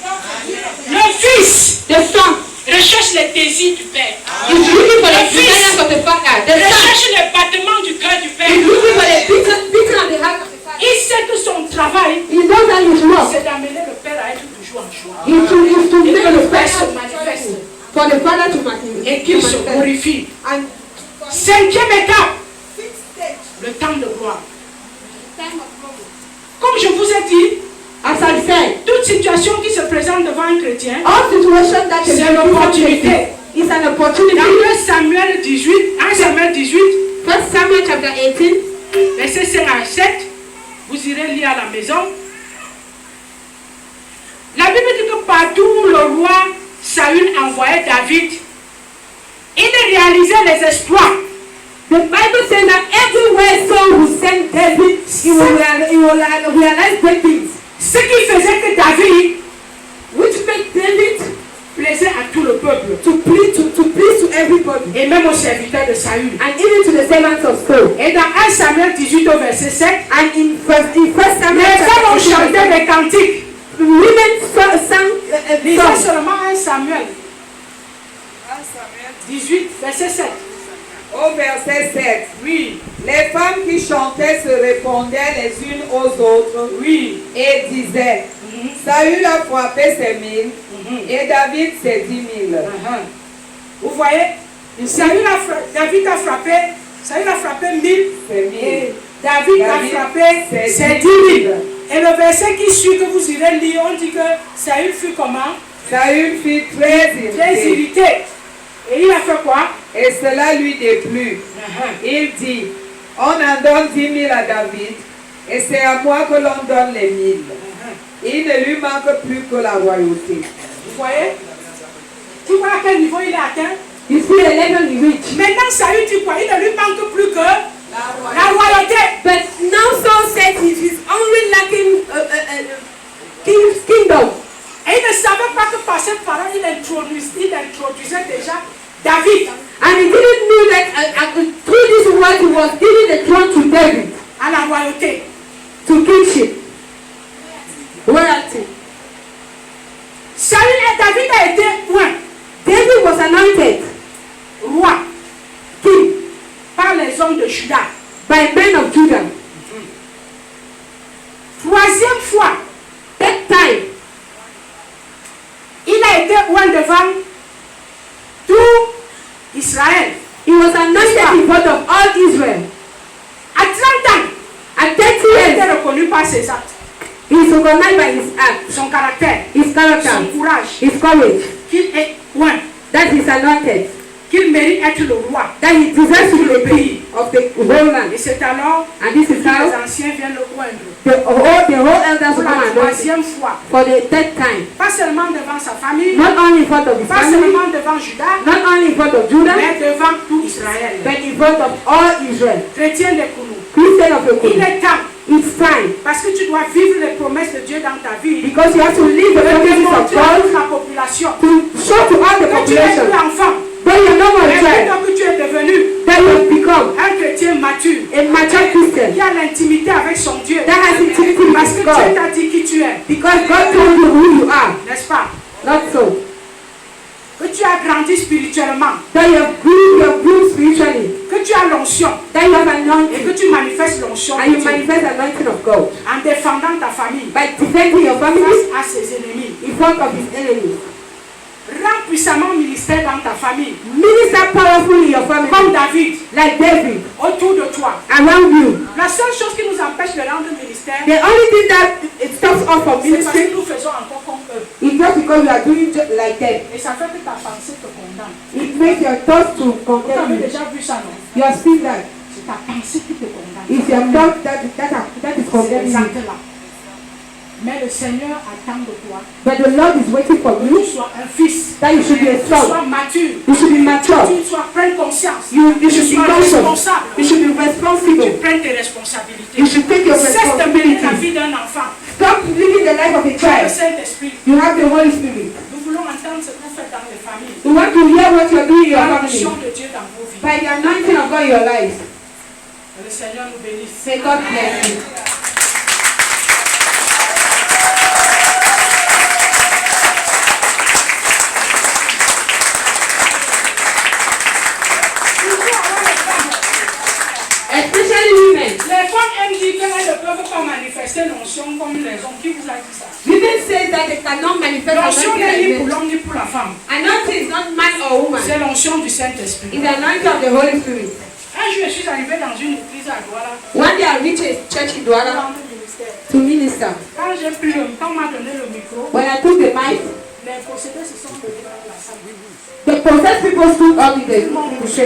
Le fils the son recherche les désirs du Père. is looking for the The fist. desires of the Father. The son Recherche les battements du cœur du is Père. looking for the beating of the heart of the Father. Il sait que son travail, He knows that his work c'est d'amener le Père à être de joie en joie. is to Et make que the le Père se Father manifeste. for the Father to Et qu'il se manifest. glorifie. And Cinquième étape, le temps de gloire. Comme je vous ai dit, as I said, toute situation qui se présente devant un chrétien, all situations that c'est a l'opportunité. is an opportunity. Dans 1 Samuel 18, 1 Samuel 18, 1 Samuel chapter 18, verset 5 à 7, vous irez lire à la maison. La Bible dit que partout où le roi Saül envoyait David, il réalisait les exploits. the Bible says that everywhere Saul will send David, he will realize great things. Ce qui faisait que David Which make David plaisait à tout le peuple, to please to everybody. et même aux serviteurs de Saül. And even to the servants of Saul. Et dans 1 Samuel 18 au verset 7, And in first Samuel les femmes ont chapter chanté 18, des cantiques. women sang Lisez songs. seulement 1 Samuel 18, verset 7. Au verset 7, Oui, les femmes qui chantaient se répondaient les unes aux autres oui. et disaient, Saül a frappé ses 1000 et David ses 10 000. Vous voyez, David a frappé 1000 C'est 1000. et David a David, frappé c'est ses 10 000. Et le verset qui suit que vous irez lire, on dit que Saül fut comment? Saül fut très très irrité. irrité. Et il a fait quoi? Et cela lui déplut. Il dit, on en donne 10 000 à David, et c'est à moi que l'on donne les 1000. Il ne lui manque plus que la royauté. Vous voyez? Tu vois à quel niveau il est atteint? You see the level he reached. Maintenant, Saül dit quoi? Il ne lui manque plus que la royauté. But now Saul said he's only lacking kingdom. Et il ne savait pas que par cette parole, il introduisait déjà David And he didn't know that through this word he was giving the throne to David, à la royauté. to kingship, royalty. David a été point David was anointed roi king par les hommes de Juda. by men of Judah. Troisième fois, That time, il a été point devant tout Israël. he was anointed in front of all Israel. À 30 ans, At 30 il a été years, reconnu par ses actes, he is recognized by his act, son caractère, his character, son courage, his courage, qu'il est point, that he is anointed, qu'il mérite être le roi. that he deserves to be the king of the whole land. Et c'est alors And this que is les how anciens viennent le poindre. the whole elders Pour will come la and anoint him troisième fois, for the third time. pas seulement devant sa famille, Not only in front of his pas family, seulement devant Juda, not only in front of Judah, mais devant tout Israël. but in front of all Israel. Chrétien de Koulou, Christian of the il King. est temps, It's time, parce que tu dois vivre les promesses de Dieu dans ta vie, because you have to live the de promises of démontrer à toute God la population to show to all the que tu es plus population enfant, that you are no more a mais child, plutôt que tu es devenu that you have become un chrétien mature, a mature Christian, qui a l'intimité avec son Dieu, that has intimacy parce que with Dieu God, t'a dit qui tu es, because God told you who you are, n'est-ce pas? not so. Que tu as grandi spirituellement, That you have grown spiritually, que tu as l'onction that you have et anointing, que tu manifestes l'onction and de you Dieu manifest the anointing of God en défendant ta famille by defending your family face à ses ennemis. in front of his enemies. Rends puissamment ministère dans ta famille, Minister powerfully in your family, comme David, like David, autour de toi. around you. La seule chose qui nous empêche de rendre ministère, The only thing that it stops us from c'est parce que ministry nous faisons encore comme eux. is just because we are doing just like them. Et ça fait que ta pensée te condamne. It makes your thoughts to Vous avez condemn you. déjà vu ça, non? You have seen that. C'est ta pensée qui te condamne. It's your thought that is C'est condemning you. exact là. Mais le Seigneur attend de toi But the Lord is waiting for que you, tu sois un fils, that you should be a que tu son. sois mature, You should be que mature. tu sois prenne conscience, You que tu should be sois conscious. responsable, You should be que tu responsible. prennes tes responsabilités. You should take your Cesse de mener la responsibility. vie d'un enfant. Stop living the life of a Le child. Saint-Esprit, You have the Holy Spirit. nous voulons entendre ce que vous faites dans les familles. We want to hear what you are doing in your Par family. l'onction de Dieu dans vos vies. By the anointing of God in your life. Que le Seigneur nous bénisse. May God bless you. Especially women. Les femmes aiment dire qu'elles ne peuvent pas manifester l'onction comme les hommes. Qui vous a dit ça? Women say that they cannot manifest L'onction anointing n'est ni like pour men. l'homme ni pour la femme. Anointing is not man or woman. C'est l'onction du Saint-Esprit. It's the anointing of the Holy Spirit. Un jour, je suis arrivée dans une église à Douala. One day I reached a church in Douala Dans le ministère. to minister. Quand on m'a donné le micro, When I took the mic, les possédés se sont levés dans la salle. the possessed people stood up in the church.